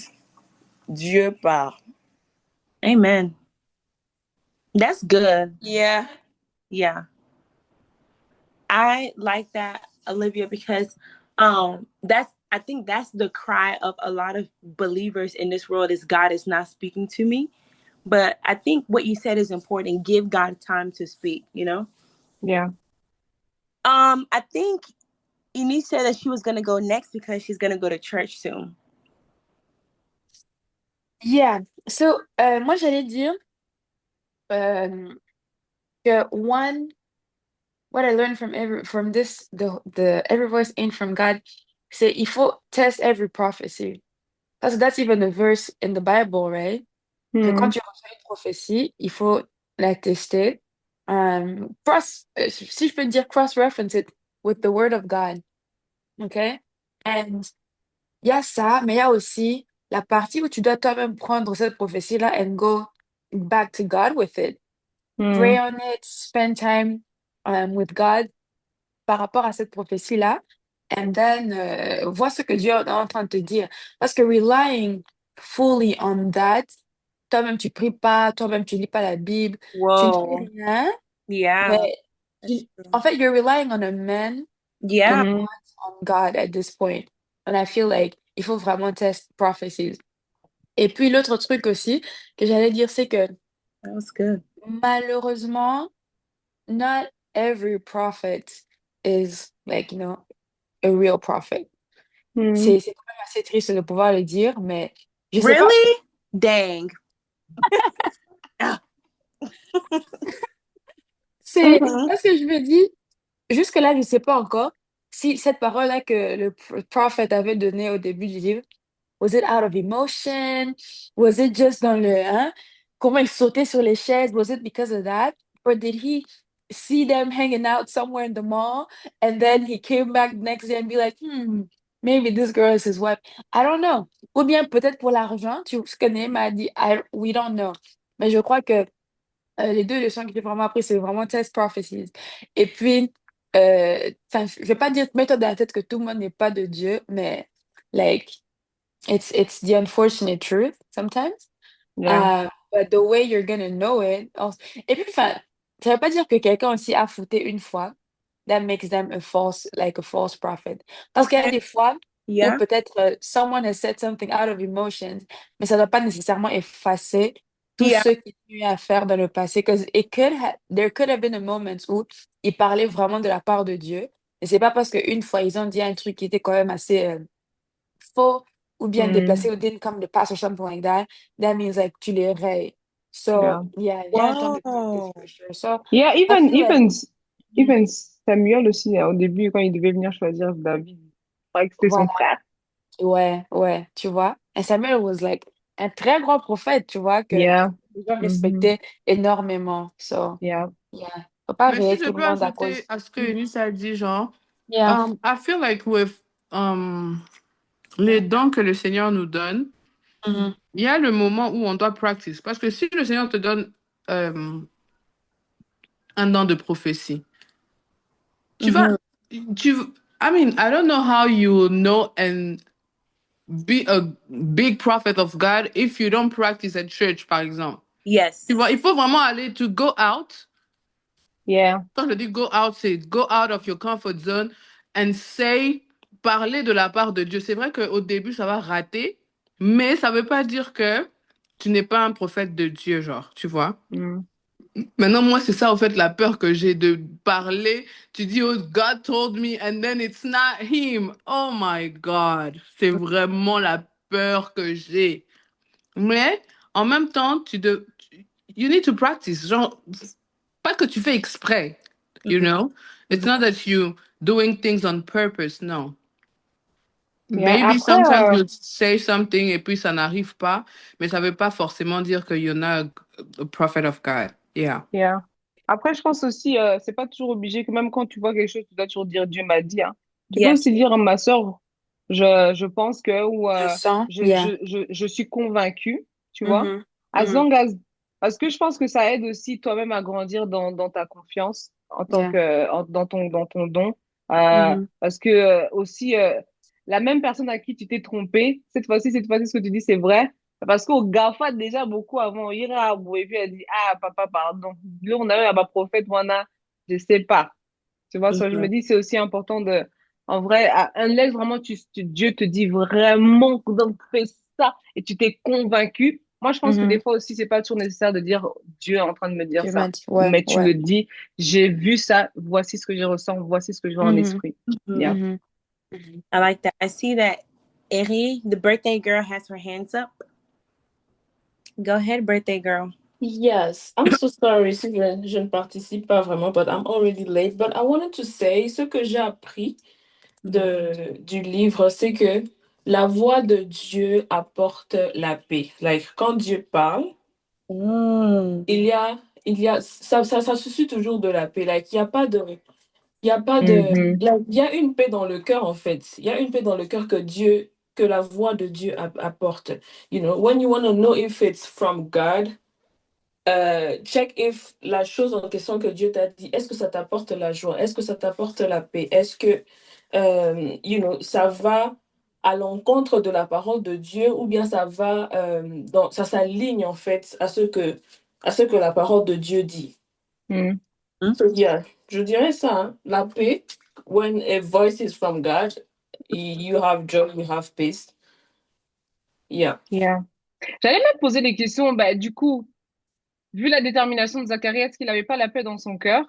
Dieu parle. Amen. That's good. Yeah. Yeah. I like that, Olivia, because I think that's the cry of a lot of believers in this world is God is not speaking to me. But I think what you said is important. Give God time to speak, you know? Yeah. I think Ine said that she was gonna go next because she's gonna go to church soon. Yeah. So, moi, j'allais dire que what I learned from this, the every voice ain't from God, c'est il faut test every prophecy. That's even a verse in the Bible, right? Que quand tu reçois une prophétie, il faut la tester. Si je peux dire, cross-reference it with the word of God. OK? And il y a ça, mais il y a aussi la partie où tu dois toi-même prendre cette prophétie-là and go back to God with it. Pray on it, spend time with God par rapport à cette prophétie-là, and then vois ce que Dieu est en train de te dire. Parce que relying fully on that, toi-même tu pries pas, toi-même tu lis pas la Bible, tu ne Whoa. fais rien, Yeah. mais en fait, you're relying on a man, Yeah. not on God at this point. And I feel like il faut vraiment test prophecies. Et puis l'autre truc aussi que j'allais dire, c'est que That was good. malheureusement, not every prophet is like, a real prophet. C'est quand même assez triste de pouvoir le dire, mais je sais pas. Really? Dang. C'est parce que je me dis, jusque-là, je sais pas encore si cette parole-là que le prophète avait donnée au début du livre, was it out of emotion? Was it just dans comment il sautait sur les chaises? Was it because of that? Or did he see them hanging out somewhere in the mall and then he came back next day and be like, maybe this girl is his wife. I don't know. Ou bien peut-être pour l'argent, ce que Nehemiah m'a dit, we don't know. Mais je crois que les deux leçons que j'ai vraiment appris, c'est vraiment test prophecies. Et puis, je vais pas dire, mets-toi dans la tête que tout le monde n'est pas de Dieu, mais like, it's the unfortunate truth sometimes. Yeah. But the way you're gonna know it. Et puis, enfin, ça veut pas dire que quelqu'un aussi a fouté une fois, that makes them a false prophet. Parce qu'il y a des fois où Yeah. peut-être someone has said something out of emotions, mais ça doit pas nécessairement effacer tout Yeah. ce qu'il a eu à faire dans le passé. Because there could have been a moment où il parlait vraiment de la part de Dieu. Et c'est pas parce qu'une fois ils ont dit un truc qui était quand même assez faux ou bien déplacé Mm. ou didn't come to pass or something like that, that means like tu les rayes. Yeah. So yeah, il y a un temps de practice Wow. for sure. So Yeah, I even feel like even Mhm. even Samuel aussi, au début, quand il devait venir choisir David, il croyait que c'était son Voilà, frère. ouais, tu vois. And Samuel was like un très grand prophète, tu vois, que Yeah. les gens Mhm. respectaient énormément. So Yeah. yeah, faut pas Mais si rayer je tout le peux monde à ajouter cause. à ce que Mhm. Eunice a dit, genre, Yeah. I feel like with les dons que le Seigneur nous donne, Mhm. il y a le moment où on doit practice. Parce que si le Seigneur te donne un don de prophétie, tu vas, tu, I mean, I don't know how you will know and be a big prophet of God if you don't practice at church, par exemple. Yes. Tu vois, il faut vraiment aller to go out. Yeah. Quand je dis go out, c'est go out of your comfort zone and say, parler de la part de Dieu. C'est vrai qu'au début, ça va rater, mais ça veut pas dire que tu n'es pas un prophète de Dieu, genre, tu vois. Mm. Maintenant, moi, c'est ça, en fait, la peur que j'ai de parler. Tu dis, oh, God told me, and then it's not him. Oh my God. C'est vraiment la peur que j'ai. Mais, en même temps, you need to practice. Genre, pas que tu fais exprès, you know? It's not that you doing things on purpose, no. Yeah. Maybe Après, sometimes you say something et puis ça n'arrive pas, mais ça veut pas forcément dire que you're not a prophet of God. Yeah. yeah. Après, je pense aussi, c'est pas toujours obligé que même quand tu vois quelque chose, tu dois toujours dire Dieu m'a dit, hein. Tu peux Yes. aussi dire ma sœur, je pense que, ou Je sens. Yeah. je suis convaincue, tu vois. Mhm. As Mhm. long as, parce que je pense que ça aide aussi toi-même à grandir dans ta confiance en tant Yeah. que, dans ton don. Mhm. Parce que aussi, la même personne à qui tu t'es trompé, cette fois-ci, ce que tu dis, c'est vrai. Parce qu'au GAFA, déjà, beaucoup avant, il a et puis elle dit, ah, papa, pardon. Là, on a eu un prophète, voilà, je sais pas. Tu vois, ça, je me dis, c'est aussi important de, en vrai, unless vraiment Dieu te dit vraiment, donc fais ça, et tu t'es convaincu. Moi, je pense que des Mhm. fois aussi, c'est pas toujours nécessaire de dire, Dieu est en train de me dire Tu ça. m'as dit, ouais, Mais tu ouais. le dis, j'ai vu ça, voici ce que je ressens, voici ce que je vois en Mhm. esprit. Yeah. Mhm. Mhm. I like that. I see that Eri, the birthday girl, has her hands up. Go ahead, birthday girl. Yes, I'm so sorry si je ne participe pas vraiment, but I'm already late. But I wanted to say, ce que j'ai appris du livre, c'est que la voix de Dieu apporte la paix. Like, quand Dieu parle, ça suscite toujours de la paix. Like, Mhm. il y a une paix dans le cœur, en fait. Il y a une paix dans le cœur que la voix de Dieu apporte. You know, when you want to know if it's from God, check if la chose en question que Dieu t'a dit, est-ce que ça t'apporte la joie? Est-ce que ça t'apporte la paix? Est-ce que, ça va à l'encontre de la parole de Dieu ou bien ça s'aligne en fait à ce que la parole de Dieu dit? Mhm. So, yeah, je dirais ça, hein. La paix, when a voice is from God, you have joy, you have peace. Yeah. Yeah. J'allais même poser des questions, bah, du coup, vu la détermination de Zacharie, est-ce qu'il n'avait pas la paix dans son cœur?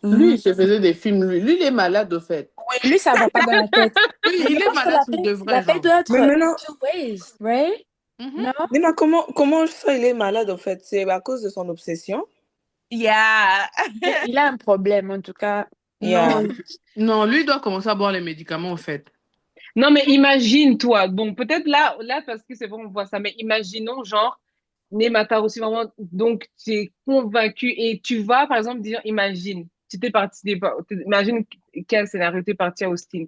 Lui, il se faisait des films. Lui, il est malade, au fait. Oui, lui, ça va pas dans la tête. Lui, Mais je il est pense que malade pour de vrai, la paix genre. doit être Mais maintenant, two ways, right? Mhm. Non? Nina, comment ça, il est malade, en fait? C'est à cause de son obsession? Yeah. Il a un problème, en tout cas. Yeah. Non, lui, il doit commencer à boire les médicaments, au fait. Non, mais imagine-toi. Bon, peut-être là, parce que c'est bon, on voit ça, mais imaginons, genre, Némata aussi vraiment, donc tu es convaincu et tu vas, par exemple, dire, imagine, tu t'es parti, imagine quel scénario t'es parti à Austin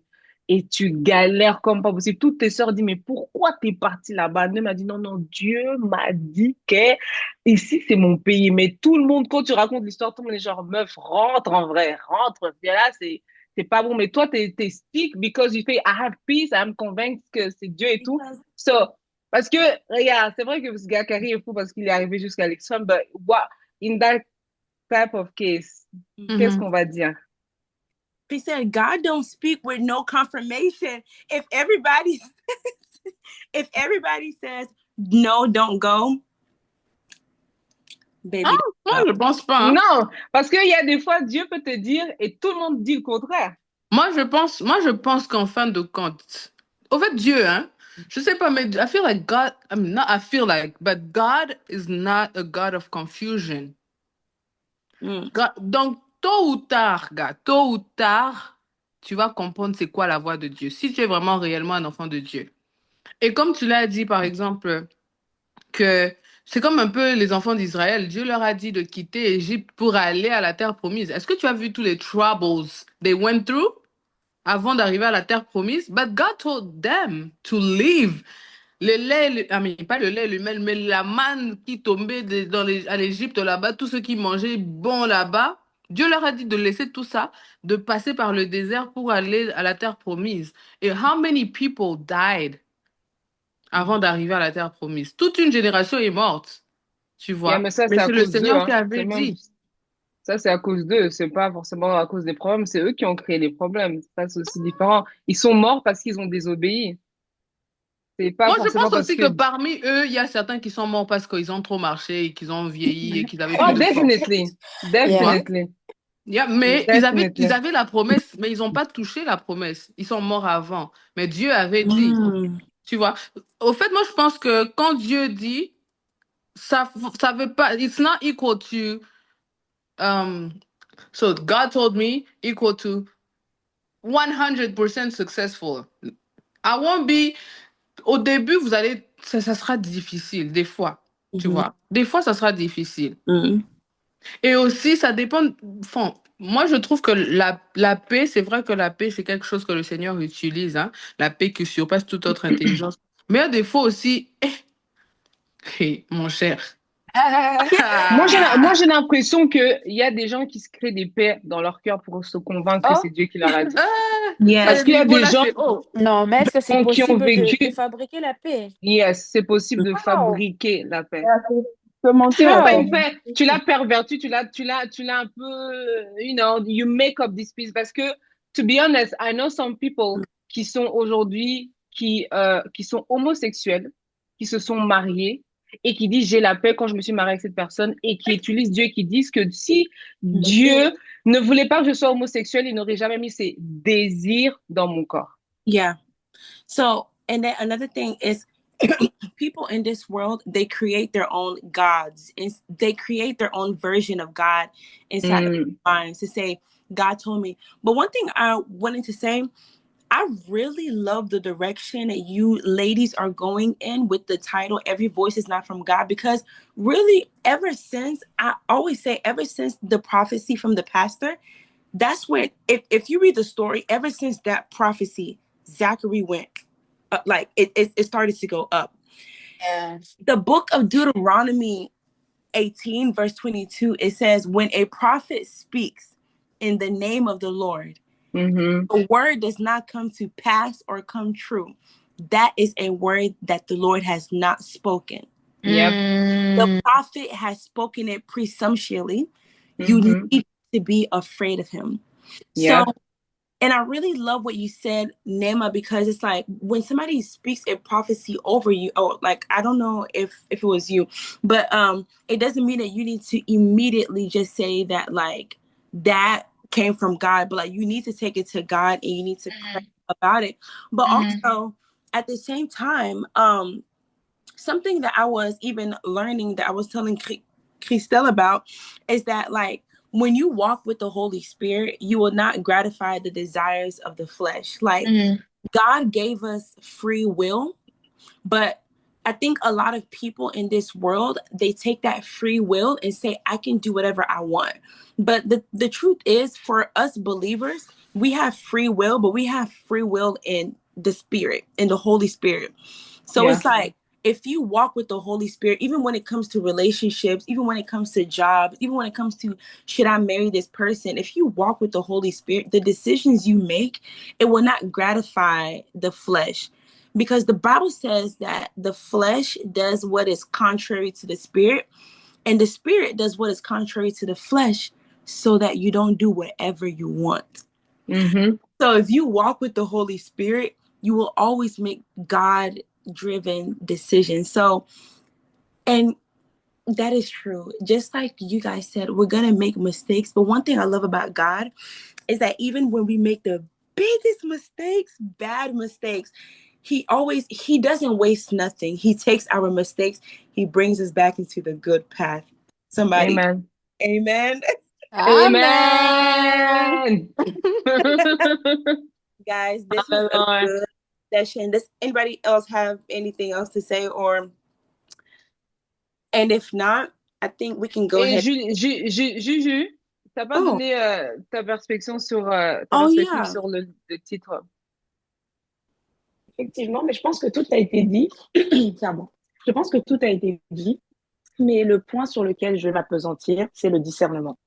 et tu galères comme pas possible. Toutes tes sœurs disent, mais pourquoi t'es parti là-bas? Elle m'a dit, non, non, Dieu m'a dit que ici c'est mon pays. Mais tout le monde, quand tu racontes l'histoire, tout le monde est genre, meuf, rentre en vrai, rentre. Et là, c'est pas bon. Mais toi, t'es stick because you say, I have peace, I'm convinced que c'est Dieu et tout. So, parce que, regarde, c'est vrai que ce gars Carrie est fou parce qu'il est arrivé jusqu'à l'extrême, but what, in that type of case, qu'est-ce qu'on va dire? He said, God don't speak with no confirmation. If everybody says, no, don't go, baby. Moi, je pense pas. Hein. Non, parce qu'il y a des fois, Dieu peut te dire et tout le monde dit le contraire. Moi, je pense qu'en fin de compte, au fait, Dieu, hein, je sais pas, mais I feel like God, I mean, not I feel like, but God is not a God of confusion. Donc, tôt ou tard, tu vas comprendre c'est quoi la voix de Dieu, si tu es vraiment réellement un enfant de Dieu. Et comme tu l'as dit, par exemple, que c'est comme un peu les enfants d'Israël, Dieu leur a dit de quitter Égypte pour aller à la terre promise. Est-ce que tu as vu tous les troubles they went through avant d'arriver à la terre promise? But God told them to leave. Le lait, pas le lait lui-même, mais la manne qui tombait à l'Égypte là-bas, tout ce qu'ils mangeaient bon là-bas, Dieu leur a dit de laisser tout ça, de passer par le désert pour aller à la terre promise. Et how many people died avant d'arriver à la terre promise? Toute une génération est morte, tu vois. Yeah, mais ça, Mais c'est à c'est le cause d'eux. Seigneur qui Hein. avait dit. Ça, c'est à cause d'eux. C'est pas forcément à cause des problèmes. C'est eux qui ont créé les problèmes. Ça, c'est aussi différent. Ils sont morts parce qu'ils ont désobéi. C'est pas Moi, je forcément pense parce aussi que... que parmi eux, il y a certains qui sont morts parce qu'ils ont trop marché et qu'ils ont vieilli et qu'ils avaient Oh, plus de force. definitely. Definitely. Yeah, mais Definitely. ils avaient la promesse, mais ils n'ont pas touché la promesse. Ils sont morts avant. Mais Dieu avait dit, tu vois. Au fait, moi, je pense que quand Dieu dit, ça veut pas, it's not equal to, so God told me equal to 100% successful. I won't be, au début, ça sera difficile, des fois, tu vois. Des fois, ça sera difficile. Et aussi, ça dépend, enfin, moi, je trouve que la paix, c'est vrai que la paix, c'est quelque chose que le Seigneur utilise, hein, la paix qui surpasse toute autre intelligence. Mais il y a des fois aussi, mon cher. Moi, j'ai l'impression qu'il y a des gens qui se créent des paix dans leur cœur pour se convaincre que c'est Dieu qui leur a dit. Parce qu'il y a des gens Non, mais est-ce que c'est qui ont possible vécu... de fabriquer la paix? Yes, c'est possible de fabriquer la paix. Tu Tu n'as pas une paix, tu l'as perverti, tu l'as un peu, you make up this piece. Parce que, to be honest, I know some people qui sont aujourd'hui, qui sont homosexuels, qui se sont mariés et qui disent j'ai la paix quand je me suis mariée avec cette personne et qui utilisent Dieu et qui disent que si Dieu ne voulait pas que je sois homosexuel, il n'aurait jamais mis ses désirs dans mon corps. Yeah. So, and then another thing is, people in this world, they create their own gods and they create their own version of God inside their minds to say, God told me. But one thing I wanted to say, I really love the direction that you ladies are going in with the title, Every Voice is Not from God, because really ever since, I always say, ever since the prophecy from the pastor, that's when, if you read the story, ever since that prophecy, Zachary went like it started to go up. The book of Deuteronomy 18 verse 22, it says, when a prophet speaks in the name of the Lord, a word does not come to pass or come true. That is a word that the Lord has not spoken. The prophet has spoken it presumptuously. You need to be afraid of him. So, and I really love what you said, Nema, because it's like when somebody speaks a prophecy over you, or like, I don't know if it was you, but it doesn't mean that you need to immediately just say that like that came from God, but like you need to take it to God and you need to pray about it. But also at the same time, something that I was even learning that I was telling Christelle about is that like, when you walk with the Holy Spirit, you will not gratify the desires of the flesh. Like God gave us free will, but I think a lot of people in this world, they take that free will and say, I can do whatever I want. But the truth is, for us believers, we have free will, but we have free will in the Spirit, in the Holy Spirit. So it's like, if you walk with the Holy Spirit, even when it comes to relationships, even when it comes to jobs, even when it comes to should I marry this person, if you walk with the Holy Spirit, the decisions you make, it will not gratify the flesh. Because the Bible says that the flesh does what is contrary to the spirit, and the spirit does what is contrary to the flesh, so that you don't do whatever you want. Mhm. So if you walk with the Holy Spirit, you will always make God-driven decisions. So, and that is true. Just like you guys said, we're going to make mistakes. But one thing I love about God is that even when we make the biggest mistakes, bad mistakes, he doesn't waste nothing. He takes our mistakes. He brings us back into the good path. Somebody, Amen. amen. Amen. Guys, this was a Alors, good session. Does anybody else have anything else to say? And if not, I think we can go et ahead. Juju, t'as pas Oh, donné ta perspective sur yeah. le titre. Effectivement, mais je pense que tout a été dit. Pardon. Je pense que tout a été dit, mais le point sur lequel je vais m'appesantir, c'est le discernement.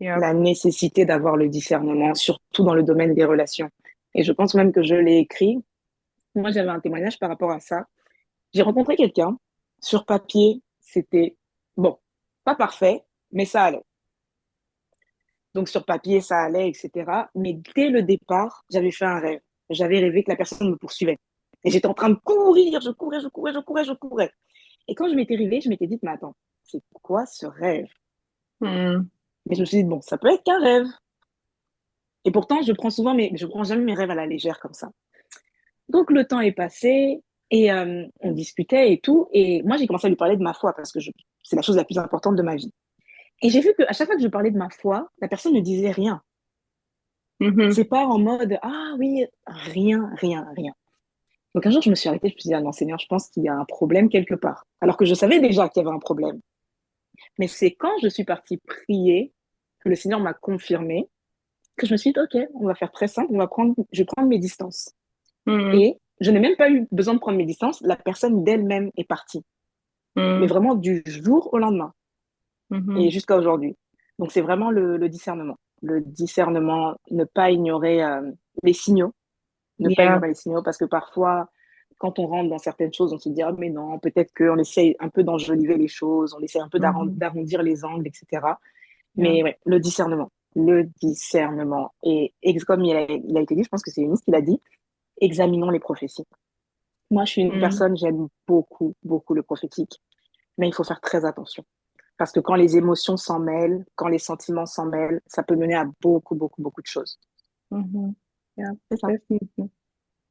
Yeah. La nécessité d'avoir le discernement, surtout dans le domaine des relations. Et je pense même que je l'ai écrit. Moi, j'avais un témoignage par rapport à ça. J'ai rencontré quelqu'un. Sur papier, c'était, bon, pas parfait, mais ça allait. Donc, sur papier, ça allait, etc. Mais dès le départ, j'avais fait un rêve. J'avais rêvé que la personne me poursuivait. Et j'étais en train de courir, je courais. Et quand je m'étais réveillée, je m'étais dit, mais attends, c'est quoi ce rêve? Hmm. Mais je me suis dit, bon, ça peut être qu'un rêve. Et pourtant, je prends jamais mes rêves à la légère comme ça. Donc, le temps est passé et on discutait et tout. Et moi, j'ai commencé à lui parler de ma foi parce que c'est la chose la plus importante de ma vie. Et j'ai vu qu'à chaque fois que je parlais de ma foi, la personne ne disait rien. Mhm. C'est pas en mode, ah oui, rien. Donc un jour, je me suis arrêtée, je me suis dit, ah non, Seigneur, je pense qu'il y a un problème quelque part. Alors que je savais déjà qu'il y avait un problème. Mais c'est quand je suis partie prier que le Seigneur m'a confirmé que je me suis dit, OK, on va faire très simple, je vais prendre mes distances. Mhm. Et je n'ai même pas eu besoin de prendre mes distances, la personne d'elle-même est partie. Mais Mhm. vraiment du jour au lendemain Mhm. et jusqu'à aujourd'hui. Donc c'est vraiment le discernement. Le discernement, ne pas ignorer les signaux, Yeah. parce que parfois, quand on rentre dans certaines choses, on se dit, ah, mais non, peut-être qu'on essaye un peu d'enjoliver les choses, on essaie un peu Mhm. d'arrondir les angles, etc. Yeah. Mais ouais, le discernement. Et comme il a été dit, je pense que c'est Eunice qui l'a dit, examinons les prophéties. Moi, je suis une Mhm. personne, j'aime beaucoup le prophétique, mais il faut faire très attention. Parce que quand les émotions s'en mêlent, quand les sentiments s'en mêlent, ça peut mener à beaucoup de choses. Mhm. Yeah, C'est ça. definitely.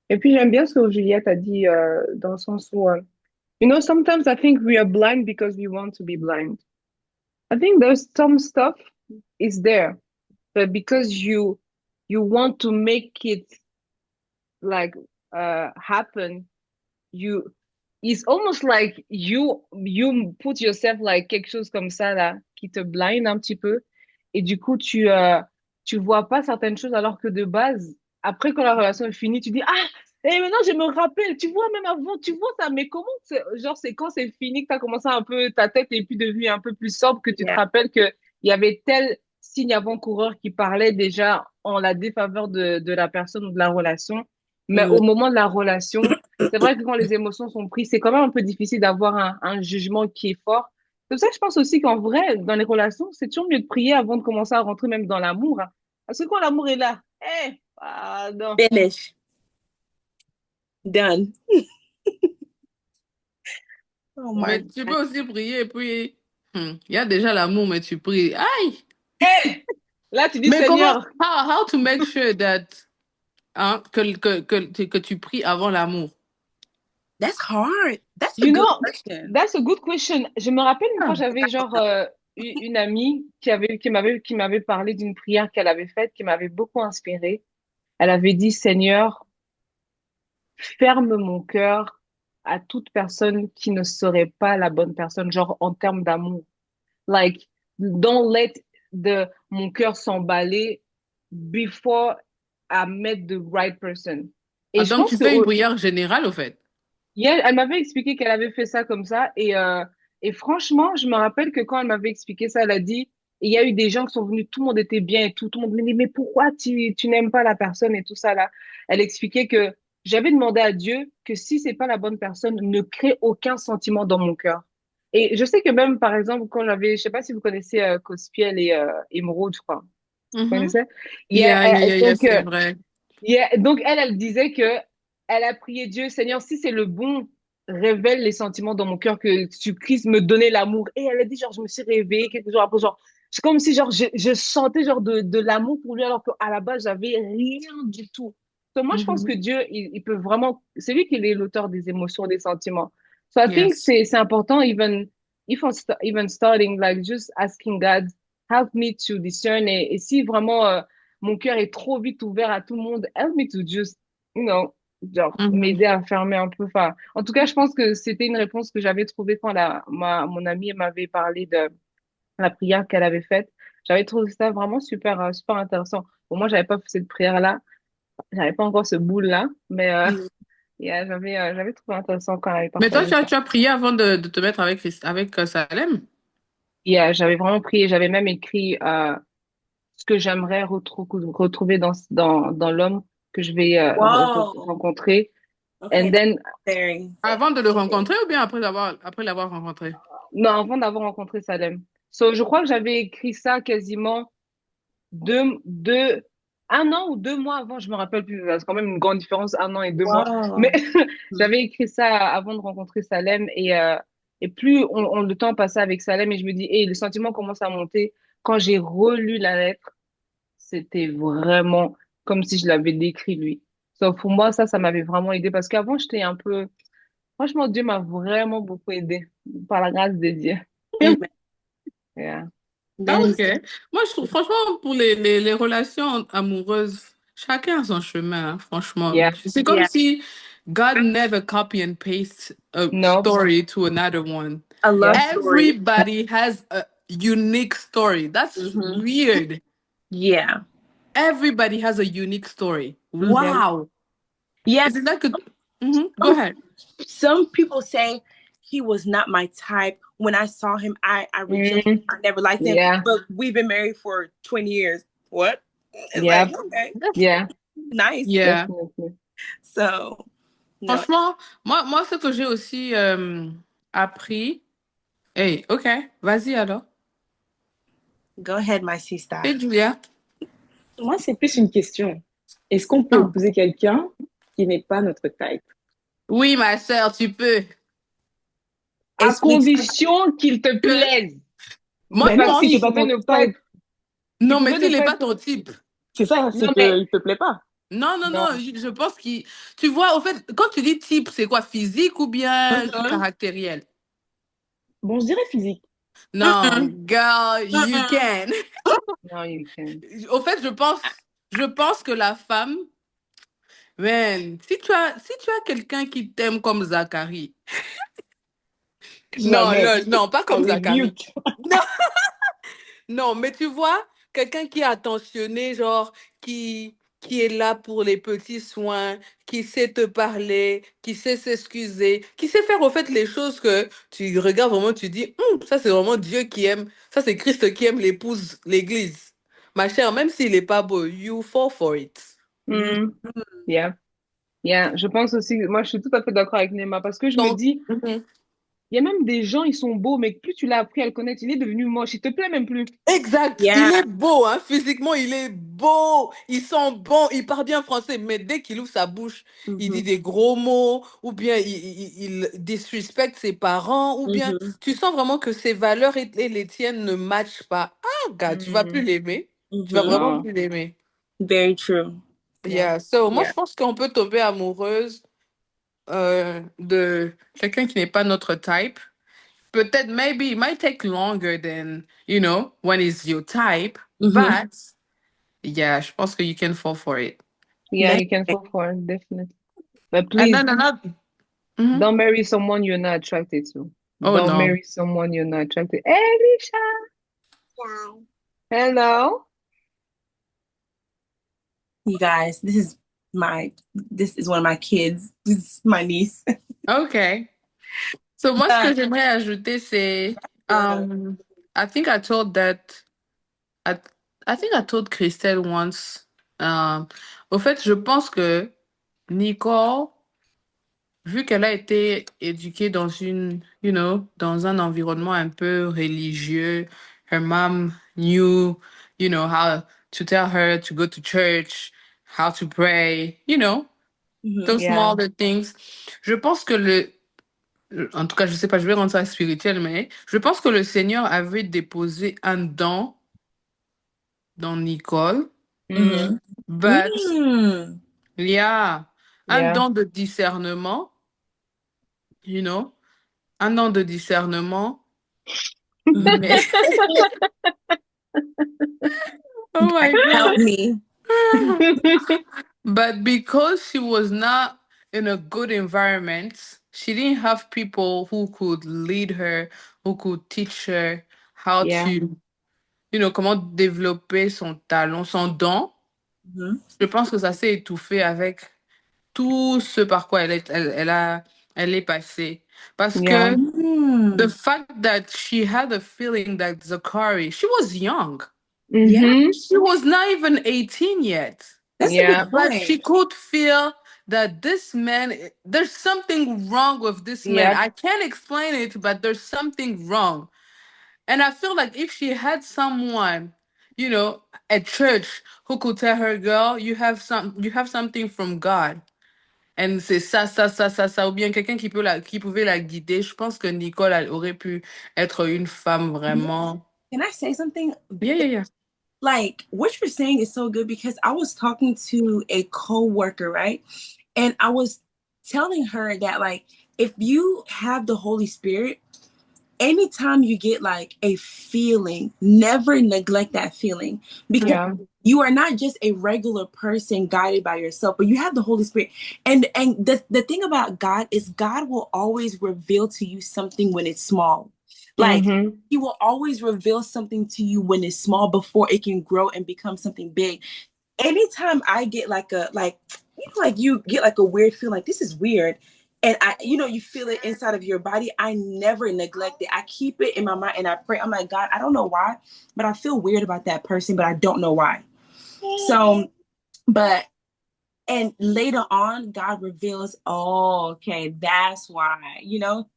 Et puis j'aime bien ce que Juliette a dit dans le sens où, you know, sometimes I think we are blind because we want to be blind. I think there's some stuff is there, but because you want to make it like happen, you it's almost like you put yourself like quelque chose comme ça là qui te blind un petit peu et du coup tu vois pas certaines choses alors que de base après quand la relation est finie tu dis ah et maintenant je me rappelle tu vois même avant tu vois ça mais comment genre c'est quand c'est fini que t'as commencé un peu ta tête est plus devenue un peu plus sobre que tu te Yeah. rappelles que il y avait tel signe avant-coureur qui parlait déjà en la défaveur de la personne ou de la relation mais au moment de la relation c'est vrai que quand les émotions sont prises, c'est quand même un peu difficile d'avoir un jugement qui est fort. C'est pour ça que je pense aussi qu'en vrai, dans les relations, c'est toujours mieux de prier avant de commencer à rentrer même dans l'amour. Hein. Parce que quand l'amour est là, pardon. Finish. Done. Oh my Mais tu peux aussi prier et puis, il y a déjà l'amour, mais tu pries. Aïe! Là, tu dis Mais comment, Seigneur. how to make sure that, hein, que tu pries avant l'amour? That's hard. That's a You good know, question. that's a good question. Je me rappelle une fois, j'avais genre une amie qui m'avait parlé d'une prière qu'elle avait faite, qui m'avait beaucoup inspirée. Elle avait dit, Seigneur, ferme mon cœur à toute personne qui ne serait pas la bonne personne, genre en termes d'amour. Like, don't let mon cœur s'emballer before I met the right person. Et je Donc, pense tu que, fais une prière générale, au fait. Elle m'avait expliqué qu'elle avait fait ça comme ça. Et franchement, je me rappelle que quand elle m'avait expliqué ça, elle a dit, il y a eu des gens qui sont venus, tout le monde était bien et tout le monde me dit, mais pourquoi tu n'aimes pas la personne et tout ça là? Elle expliquait que j'avais demandé à Dieu que si c'est pas la bonne personne, ne crée aucun sentiment dans mon cœur. Et je sais que même, par exemple, quand je sais pas si vous connaissez Cospiel et Emeraude, je crois. Vous Mhm. connaissez? Donc, C'est vrai. donc elle disait que elle a prié Dieu, Seigneur, si c'est le bon, révèle les sentiments dans mon cœur que tu puisses me donner l'amour. Et elle a dit, genre, je me suis réveillée quelques jours après, genre, c'est comme si, genre, je sentais, genre, de l'amour pour lui, alors qu'à la base, j'avais rien du tout. Donc, moi, je pense que Mhm. Dieu, il peut vraiment, c'est lui qui est l'auteur des émotions, des sentiments. So I think Yes. c'est important, even starting, like, just asking God, help me to discern. Et si vraiment, mon cœur est trop vite ouvert à tout le monde. Help me to just, genre, Mhm. m'aider à fermer un peu. Enfin, en tout cas, je pense que c'était une réponse que j'avais trouvée quand mon amie m'avait parlé de la prière qu'elle avait faite. J'avais trouvé ça vraiment super, super intéressant. Bon, moi, j'avais pas fait cette prière-là. J'avais pas encore ce boule-là, mais yeah, j'avais trouvé intéressant quand elle avait Mais toi, partagé ça. tu as prié avant de te mettre avec Salem? Yeah, j'avais vraiment prié, j'avais même écrit ce que j'aimerais retrouver dans l'homme que je vais Wow. rencontrer. Okay, And that's then, very. Avant de le rencontrer ou bien après l'avoir rencontré? non, avant d'avoir rencontré Salem. So, je crois que j'avais écrit ça quasiment deux, 1 an ou 2 mois avant, je me rappelle plus. C'est quand même une grande différence, 1 an et 2 mois. Mais Wow. j'avais écrit ça avant de rencontrer Salem et plus le temps passait avec Salem et je me dis, et le sentiment commence à monter. Quand j'ai relu la lettre, c'était vraiment comme si je l'avais décrit lui. So, pour moi, ça m'avait vraiment aidé parce qu'avant, j'étais un peu, franchement, Dieu m'a vraiment beaucoup aidé par la grâce de Dieu. Amen. Yeah. Ah, That ok. is Moi, je trouve, franchement, pour les relations amoureuses, chacun a son chemin, hein, franchement. Yeah. C'est comme yeah. si God never copy and paste a Nope. story to another one. A love Yep. story. Everybody has a unique story. That's Mm-hmm. weird. Yeah. Everybody has a unique story. Mm-hmm. Wow. Yeah. Isn't that good? Go Some, ahead. some people say he was not my type. When I saw him, I rejected him. Mm, I never liked him. yeah. But we've been married for 20 years. What? It's like, Yep. okay, Yeah. nice. Yeah. Definitely. So, no. Franchement, moi, ce que j'ai aussi appris. Hey, ok, vas-y alors. Go ahead, my sister. Et Julia. Moi, c'est plus une question. Est-ce qu'on peut Ah. épouser quelqu'un qui n'est pas notre type? Oui, ma sœur, tu peux. À Explique ça. condition qu'il te Que plaise. moi, Mais je Parce non, si qu'il c'est pense. pas pouvait ton ne pas type, être, il Non, mais pouvait ne s'il n'est pas pas être, ton type. c'est ça, c'est non, mais, qu'il te plaît pas. Non, non, non, non. je pense qu'il. Tu vois, au fait, quand tu dis type, c'est quoi, physique ou bien Mhm. caractériel? Bon, je dirais physique. Non, Mm-mm. girl, you Mm-mm. can. No, you can. Au fait, je pense que la femme, man, si tu as quelqu'un qui t'aime comme Zachary. Non, Jamais. non, non, pas I comme Zachary. rebuke. Non, non, mais tu vois, quelqu'un qui est attentionné, genre, qui est là pour les petits soins, qui sait te parler, qui sait s'excuser, qui sait faire au fait les choses que tu regardes vraiment, tu dis, ça c'est vraiment Dieu qui aime, ça c'est Christ qui aime l'épouse, l'église. Ma chère, même s'il n'est pas beau, you fall for it. Mm, yeah. Yeah. Je pense aussi, moi, je suis tout à fait d'accord avec Nema parce que je me Donc, dis, il y a même des gens, ils sont beaux, mais plus tu l'as appris à le connaître, il est devenu moche. Il te plaît même plus. exact, il Yeah. est beau, hein, physiquement, il est beau, il sent bon, il parle bien français, mais dès qu'il ouvre sa bouche, il dit Mhm. des gros mots, ou bien il disrespecte ses parents, ou bien Mhm. tu sens vraiment que ses valeurs et les tiennes ne matchent pas. Ah, gars, tu vas plus Mhm. l'aimer. Tu vas Mhm. vraiment Non. plus l'aimer. Very true. Yeah. Yeah, so moi, Yeah. je pense qu'on peut tomber amoureuse de quelqu'un qui n'est pas notre type. Peut-être, maybe it might take longer than, when it's your type, Mhm. but yeah, je pense que you can fall for it. Yeah, That's you can fall for it, definitely. But And please, then another, Mhm. don't marry someone you're not attracted to. Oh Don't no. marry someone you're not attracted. Hey, Alicia. Hello. you guys. This is one of my kids. This is my niece. Okay. So moi, ce que But j'aimerais ajouter, c'est, Yeah. I think I told that, I, I think I told Christelle once, au fait, je pense que Nicole, vu qu'elle a été éduquée dans dans un environnement un peu religieux, her mom knew, how to tell her to go to church, how to pray, those Yeah. smaller things. Je pense que en tout cas, je sais pas, je vais rendre ça spirituel, mais je pense que le Seigneur avait déposé un don dans Nicole, Mm. but il y a un Yeah. don de discernement, you know, un don de discernement, mais oh my help God. me. But because she was not in a good environment, she didn't have people who could lead her, who could teach her how Yeah. to, comment développer son talent, son don. Mhm. Je pense que ça s'est étouffé avec tout ce par quoi elle est passée. Parce Yeah. que the Mm. fact that she had a feeling that Zachary, she was young. Yeah, Mm-hmm. She was not even 18 yet. that's a Yeah. good But she point. could feel that this man, there's something wrong with this man. Yeah. I can't explain it, but there's something wrong. And I feel like if she had someone, at church who could tell her, girl, you have something from God. And c'est ça, ou bien quelqu'un qui pouvait la guider. Je pense que Nicole, elle aurait pu être une femme vraiment. Can I say something? Yeah. Like what you're saying is so good because I was talking to a co-worker, right? And I was telling her that like if you have the Holy Spirit, anytime you get like a feeling, never neglect that feeling because Yeah. you are not just a regular person guided by yourself, but you have the Holy Spirit. And the thing about God is God will always reveal to you something when it's small. Like Mm-hmm. he will always reveal something to you when it's small before it can grow and become something big. Anytime I get like like you get like a weird feeling like this is weird and you feel it inside of your body, I never neglect it. I keep it in my mind and I pray. I'm like, God, I don't know why, but I feel weird about that person, but I don't know why. So but and later on God reveals, oh, okay, that's why,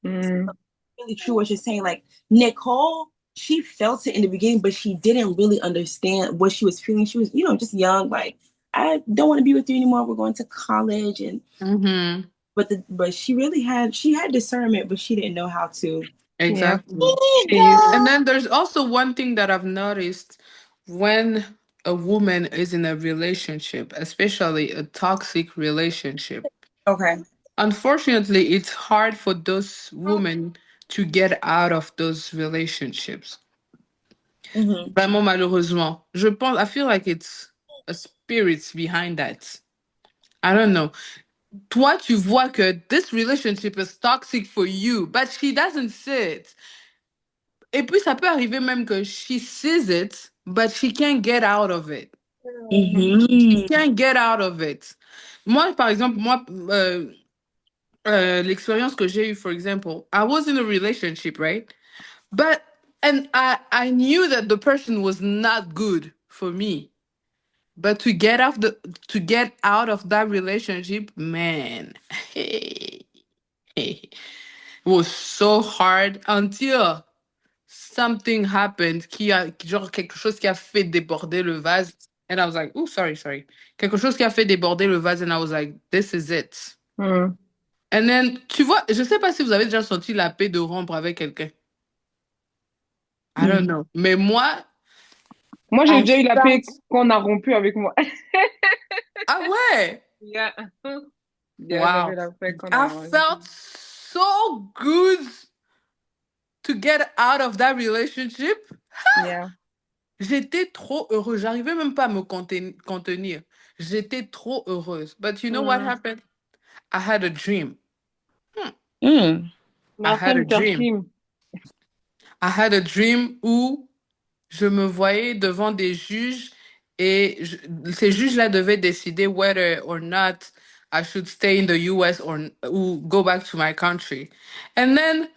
Mm. really true what you're saying. Like Nicole, she felt it in the beginning, but she didn't really understand what she was feeling. She was, just young. Like, I don't want to be with you anymore. We're going to college, and Mm-hmm. but she had discernment, but she didn't know how to. Yeah. Exactly. She And then there's also one thing that I've noticed when a woman is in a relationship, especially a toxic relationship. Okay. Unfortunately, it's hard for those women to get out of those relationships. Mm-hmm. Vraiment, malheureusement. I feel like it's a spirit behind that. I don't know. Toi, tu vois que this relationship is toxic for you, but she doesn't see it. Et puis, ça peut arriver même que she sees it, but she can't get out of it. She Mm-hmm. can't get out of it. Moi, par exemple, l'expérience que j'ai eue, for example, I was in a relationship, right? But, and I knew that the person was not good for me. But to get out of that relationship, man, it was so hard until something happened genre quelque chose qui a fait déborder le vase. And I was like, oh, sorry. Quelque chose qui a fait déborder le vase. And I was like, this is it. Mm. And then, tu vois, je sais pas si vous avez déjà senti la paix de rompre avec quelqu'un. I don't know. Mais moi, Moi, j'ai I déjà eu la paix felt... qu'on a rompu avec moi. Ah ouais! Yeah. Yeah, j'avais Wow. la paix qu'on I a. felt so good to get out of that relationship. Yeah. J'étais trop heureuse. J'arrivais même pas à me contenir. J'étais trop heureuse. But you know what Mm. happened? I had a dream. Mm. I had a Martin Luther dream. King. I had a dream où je me voyais devant des juges et ces juges-là devaient décider whether or not I should stay in the US or go back to my country. And then,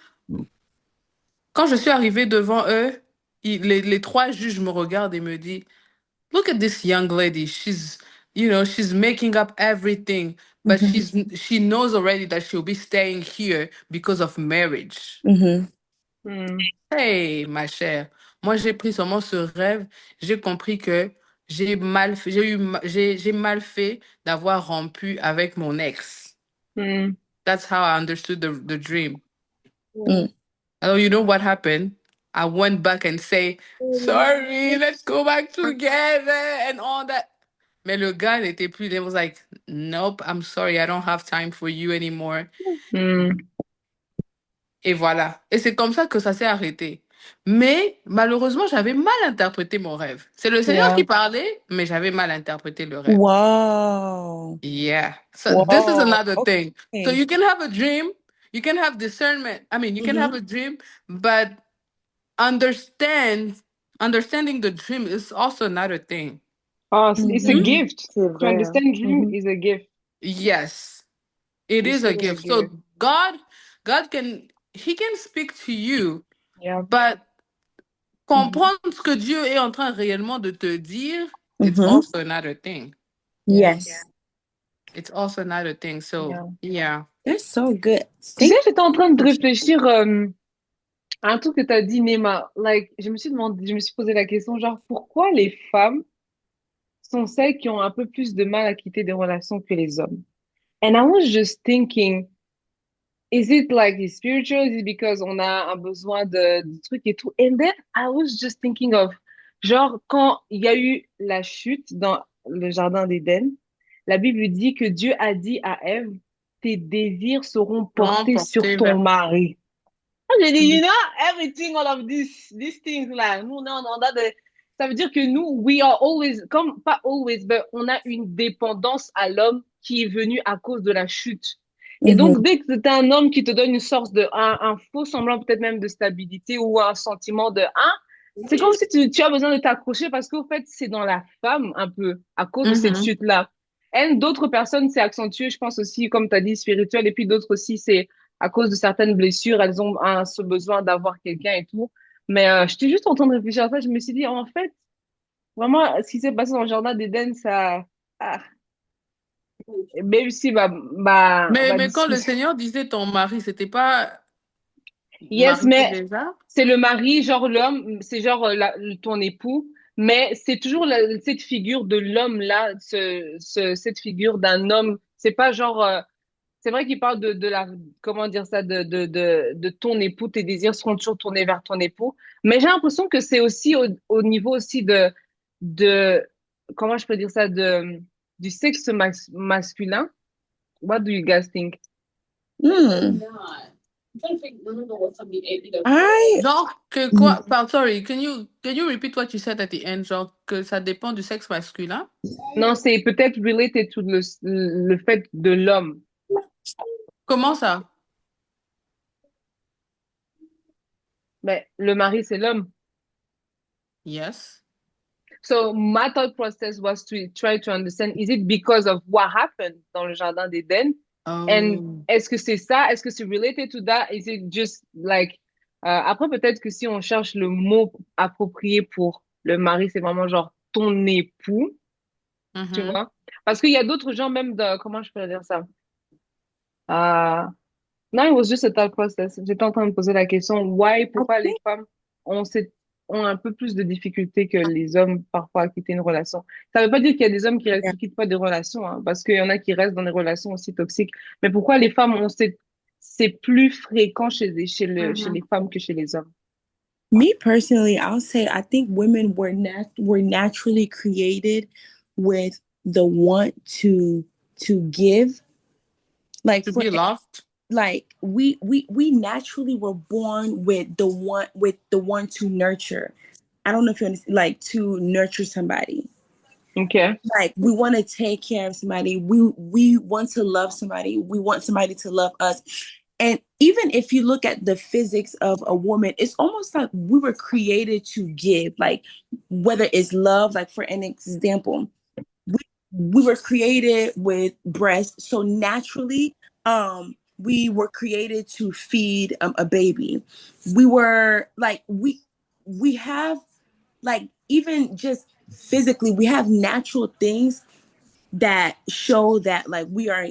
quand je suis arrivée devant eux, les trois juges me regardent et me disent, look at this young lady. She's making up everything, but she knows already that she'll be staying here because of marriage. Hey, ma chère, moi j'ai pris seulement ce rêve, j'ai compris que j'ai mal fait, j'ai mal fait d'avoir rompu avec mon ex. That's how I understood the dream. Oh, you know what happened? I went back and say, sorry, let's go back together and all that. Mais le gars n'était plus, he was like, nope, I'm sorry, I don't have time for you anymore. Et voilà. Et c'est comme ça que ça s'est arrêté. Mais malheureusement, j'avais mal interprété mon rêve. C'est le Seigneur qui parlait, mais j'avais mal interprété le rêve. Wow. Yeah. So this is another thing. So Okay. you can have a dream, you can have discernment. I mean, you can have a dream, but understanding the dream is also another thing. Oh, it's a gift. C'est To vrai. understand dream is a gift. Yes. It It's is a really a gift. So gift. God can speak to you, Yeah. but comprendre ce que Dieu est en train réellement de te dire, it's also another thing. Yes. It's also another thing. So, yeah. That's so good. Tu sais, j'étais en train de réfléchir à un truc que tu as dit, Nema. Like, je me suis posé la question, genre, pourquoi les femmes sont celles qui ont un peu plus de mal à quitter des relations que les hommes? And I was just thinking, is it like it's spiritual? Is it because on a un besoin de trucs et tout? And then I was just thinking of, genre, quand il y a eu la chute dans le jardin d'Éden, la Bible dit que Dieu a dit à Ève, tes désirs seront portés sur ton mari. J'ai dit, you know, everything, all of these things là, nous, on a ça veut dire que nous, we are always, comme, pas always, mais on a une dépendance à l'homme qui est venu à cause de la chute. Et donc, dès que c'est un homme qui te donne une source un faux semblant peut-être même de stabilité ou un sentiment c'est comme si tu as besoin de t'accrocher parce qu'au fait, c'est dans la femme un peu, à cause de cette chute-là. Et d'autres personnes, c'est accentué, je pense aussi, comme tu as dit, spirituel, et puis d'autres aussi, c'est à cause de certaines blessures, elles ont ce besoin d'avoir quelqu'un et tout. Mais j'étais juste en train de réfléchir à ça, je me suis dit, en fait, vraiment, ce qui s'est passé dans le jardin d'Éden, ça... Même si mais quand le Seigneur disait ton mari, c'était pas yes, marié mais déjà? c'est le mari, genre l'homme, c'est genre ton époux, mais c'est toujours cette figure de l'homme là, cette figure d'un homme. C'est pas genre, c'est vrai qu'il parle de la, comment dire ça, de ton époux, tes désirs seront toujours tournés vers ton époux. Mais j'ai l'impression que c'est aussi au niveau aussi de, comment je peux dire ça, du sexe masculin. What do you guys think? Genre que quoi? Sorry, can you repeat what you said at the end? Genre que ça dépend du sexe masculin? Non, c'est peut-être related to le fait de l'homme. Comment ça? Ben, le mari, c'est l'homme. Yes. So my thought process was to try to understand, is it because of what happened dans le jardin d'Éden? And est-ce que c'est ça? Est-ce que c'est related to that? Is it just like... après, peut-être que si on cherche le mot approprié pour le mari, c'est vraiment genre ton époux. Tu vois? Parce qu'il y a d'autres gens même de... Comment je peux dire ça? Non, it was just a thought process. J'étais en train de me poser la question, pourquoi les femmes ont un peu plus de difficultés que les hommes parfois à quitter une relation. Ça veut pas dire qu'il y a des hommes qui quittent pas des relations, hein, parce qu'il y en a qui restent dans des relations aussi toxiques. Mais pourquoi les femmes c'est plus fréquent chez les femmes que chez les hommes? Me personally, I'll say I think women were naturally created with the want to give, like to be loved. Like we naturally were born with the one to nurture. I don't know if you understand, like to nurture somebody. Okay. Like we want to take care of somebody. We want to love somebody. We want somebody to love us. And even if you look at the physics of a woman, it's almost like we were created to give, like whether it's love, like for an example, we were created with breasts, so naturally, we were created to feed a baby. We were like we have like even just physically, we have natural things that show that like we are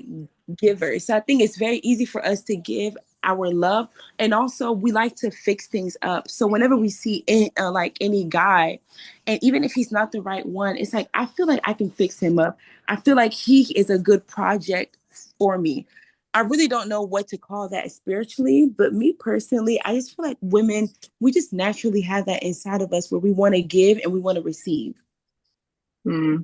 givers. So I think it's very easy for us to give our love, and also we like to fix things up. So whenever we see like any guy, and even if he's not the right one, it's like I feel like I can fix him up. I feel like he is a good project for me. I really don't know what to call that spiritually, but me personally, I just feel like women, we just naturally have that inside of us where we want to give and we want to receive. Hmm.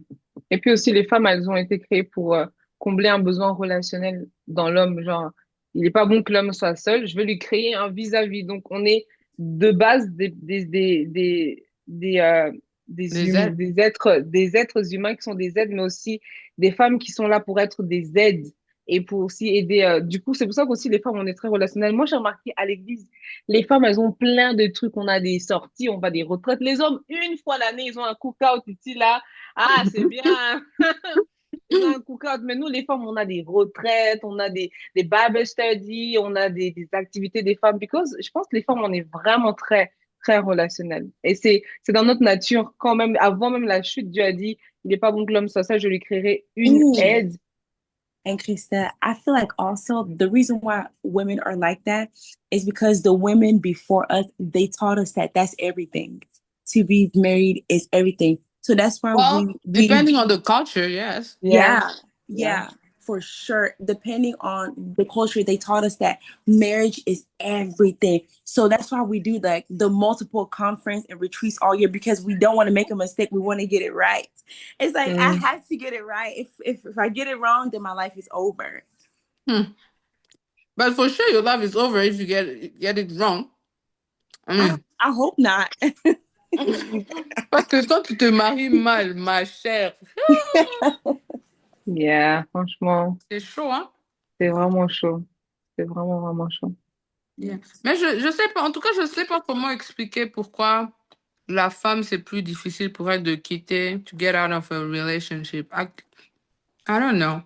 Et puis aussi, les femmes, elles ont été créées pour combler un besoin relationnel dans l'homme. Genre, il n'est pas bon que l'homme soit seul, je vais lui créer un vis-à-vis. Donc, on est de base Les aides. des êtres humains qui sont des aides, mais aussi des femmes qui sont là pour être des aides et pour aussi aider. Du coup, c'est pour ça qu'aussi les femmes, on est très relationnelles. Moi, j'ai remarqué à l'église, les femmes, elles ont plein de trucs. On a des sorties, on va des retraites. Les hommes, une fois l'année, ils ont un cookout ici, là. Ah, c'est bien. Ils ont un cookout. Mais nous, les femmes, on a des retraites, on a des Bible study, on a des activités des femmes. Because je pense que les femmes, on est vraiment très, très relationnelles. Et c'est dans notre nature. Quand même, avant même la chute, Dieu a dit, il n'est pas bon que l'homme soit ça, je lui créerai une Ooh. aide. And Krista, I feel like also the reason why women are like that is because the women before us, they taught us that that's everything. To be married is everything. So that's why Well, we depending on the culture, yes. yeah, Yeah. yeah, for sure. Depending on the culture, they taught us that marriage is everything. So that's why we do like the multiple conference and retreats all year, because we don't want to make a mistake. We want to get it right. It's like I Mm. have to get it right. If I get it wrong, then my life is over. But for sure, your life is over if you get it wrong. I mean, I hope not. parce que quand tu te maries mal, ma chère, Yeah, franchement, c'est chaud, hein? c'est vraiment chaud. C'est vraiment, vraiment chaud. Yeah. Mais je sais pas, en tout cas, je sais pas comment expliquer pourquoi la femme, c'est plus difficile pour elle de quitter, to get out of a relationship. I don't know.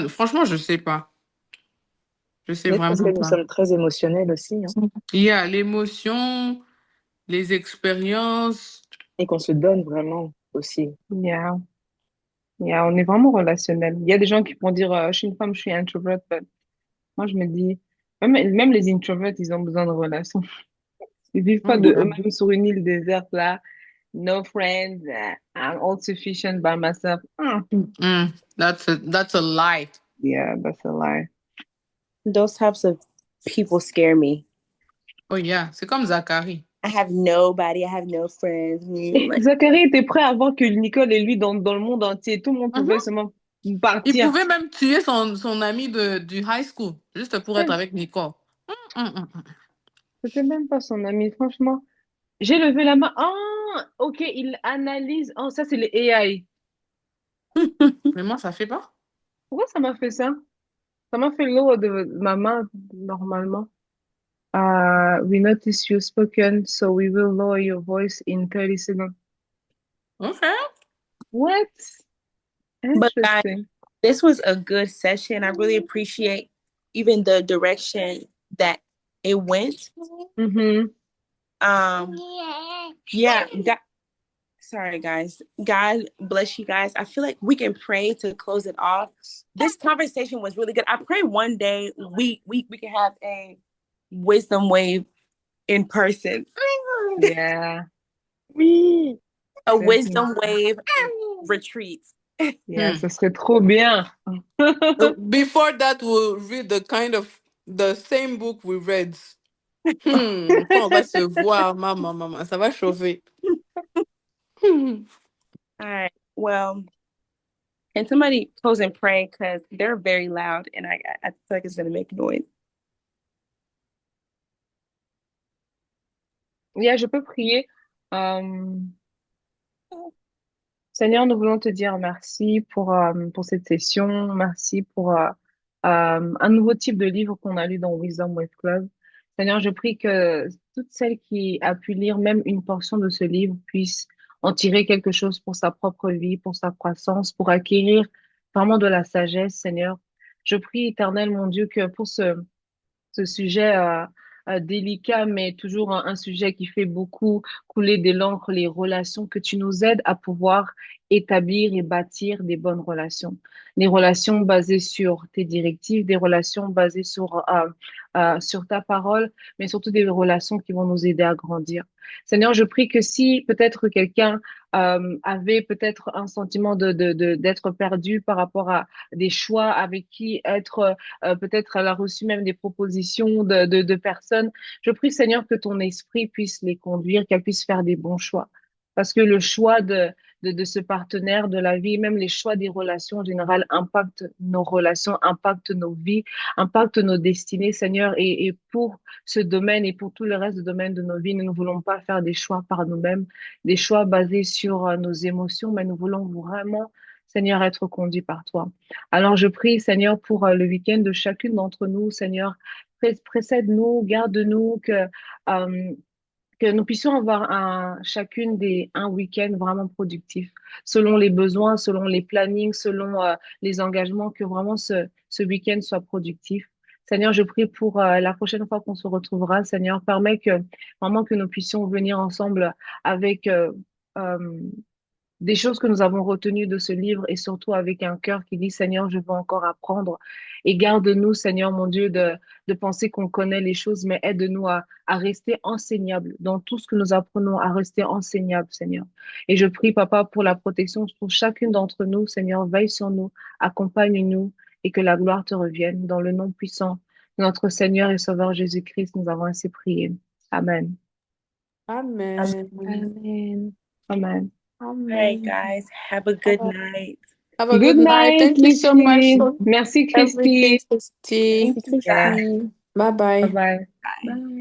Franchement, je sais pas. Je sais Peut-être parce que vraiment nous pas. sommes très émotionnels aussi, hein, Il y a l'émotion, les expériences. et qu'on se donne vraiment aussi. Yeah. Yeah, on est vraiment relationnel. Il y a des gens qui vont dire, je suis une femme, je suis introvert. Mais moi, je me dis, même les introverts, ils ont besoin de relations. Ils vivent pas de eux-mêmes sur une île déserte là. No friends. I'm all sufficient by myself. That's a lie. Yeah, that's a lie. Those types of people scare me. Oh yeah, c'est comme Zachary. I have nobody. I have no friends. Like, Zachary était prêt avant que Nicole et lui dans le monde entier. Tout le monde pouvait seulement Il partir. pouvait même tuer son ami du high school, juste pour être avec Nicole. C'était même pas son ami, franchement. J'ai levé la main. Ah, ok, il analyse. Oh, ça, c'est les AI. Mais moi, ça fait pas. Pourquoi ça m'a fait ça? Ça m'a fait l'eau de ma main, normalement. We notice you spoken, so we will lower your voice in 30 seconds. Okay. What? But guys, Interesting. this was a good session. I really appreciate even the direction that it went. Mm-hmm. Yeah. Sorry, guys. God bless you guys. I feel like we can pray to close it off. This conversation was really good. I pray one day we can have a wisdom wave in person. Yeah. A wisdom wave retreat. Yeah, ça serait trop bien. Before that, we'll read the same book we read. Quand on va se voir, maman, ça va chauffer. All right. Well, can somebody close and pray, because they're very loud and I feel like it's going to make noise. Yeah, je peux prier. Seigneur, nous voulons te dire merci pour cette session. Merci pour un nouveau type de livre qu'on a lu dans Wisdom with Club. Seigneur, je prie que toutes celles qui a pu lire même une portion de ce livre puissent en tirer quelque chose pour sa propre vie, pour sa croissance, pour acquérir vraiment de la sagesse, Seigneur. Je prie, Éternel, mon Dieu, que pour ce sujet délicat, mais toujours un sujet qui fait beaucoup couler de l'encre, les relations, que tu nous aides à pouvoir établir et bâtir des bonnes relations. Des relations basées sur tes directives, des relations basées sur ta parole, mais surtout des relations qui vont nous aider à grandir. Seigneur, je prie que si peut-être quelqu'un avait peut-être un sentiment d'être perdu par rapport à des choix avec qui être, peut-être elle a reçu même des propositions de personnes. Je prie, Seigneur, que ton esprit puisse les conduire, qu'elle puisse faire des bons choix. Parce que le choix de ce partenaire de la vie, même les choix des relations en général, impactent nos relations, impactent nos vies, impactent nos destinées, Seigneur. Et pour ce domaine et pour tout le reste du domaine de nos vies, nous ne voulons pas faire des choix par nous-mêmes, des choix basés sur nos émotions, mais nous voulons vraiment, Seigneur, être conduits par toi. Alors je prie, Seigneur, pour le week-end de chacune d'entre nous, Seigneur, précède-nous, garde-nous, que nous puissions avoir un week-end vraiment productif, selon les besoins, selon les plannings, selon les engagements, que vraiment ce week-end soit productif. Seigneur, je prie pour la prochaine fois qu'on se retrouvera. Seigneur, permets que vraiment que nous puissions venir ensemble avec euh, des choses que nous avons retenues de ce livre et surtout avec un cœur qui dit, Seigneur, je veux encore apprendre. Et garde-nous, Seigneur, mon Dieu, de penser qu'on connaît les choses, mais aide-nous à rester enseignables dans tout ce que nous apprenons, à rester enseignables, Seigneur. Et je prie, Papa, pour la protection pour chacune d'entre nous. Seigneur, veille sur nous, accompagne-nous et que la gloire te revienne. Dans le nom puissant de notre Seigneur et Sauveur Jésus-Christ, nous avons ainsi prié. Amen. Amen. Amen. Amen. All right, guys, have a good night. Have a Good good night. night, Thank you so much Lucy. for Merci, everything, Christy. Christy. Thank you, guys. Bye bye. Bye-bye. Bye. Bye.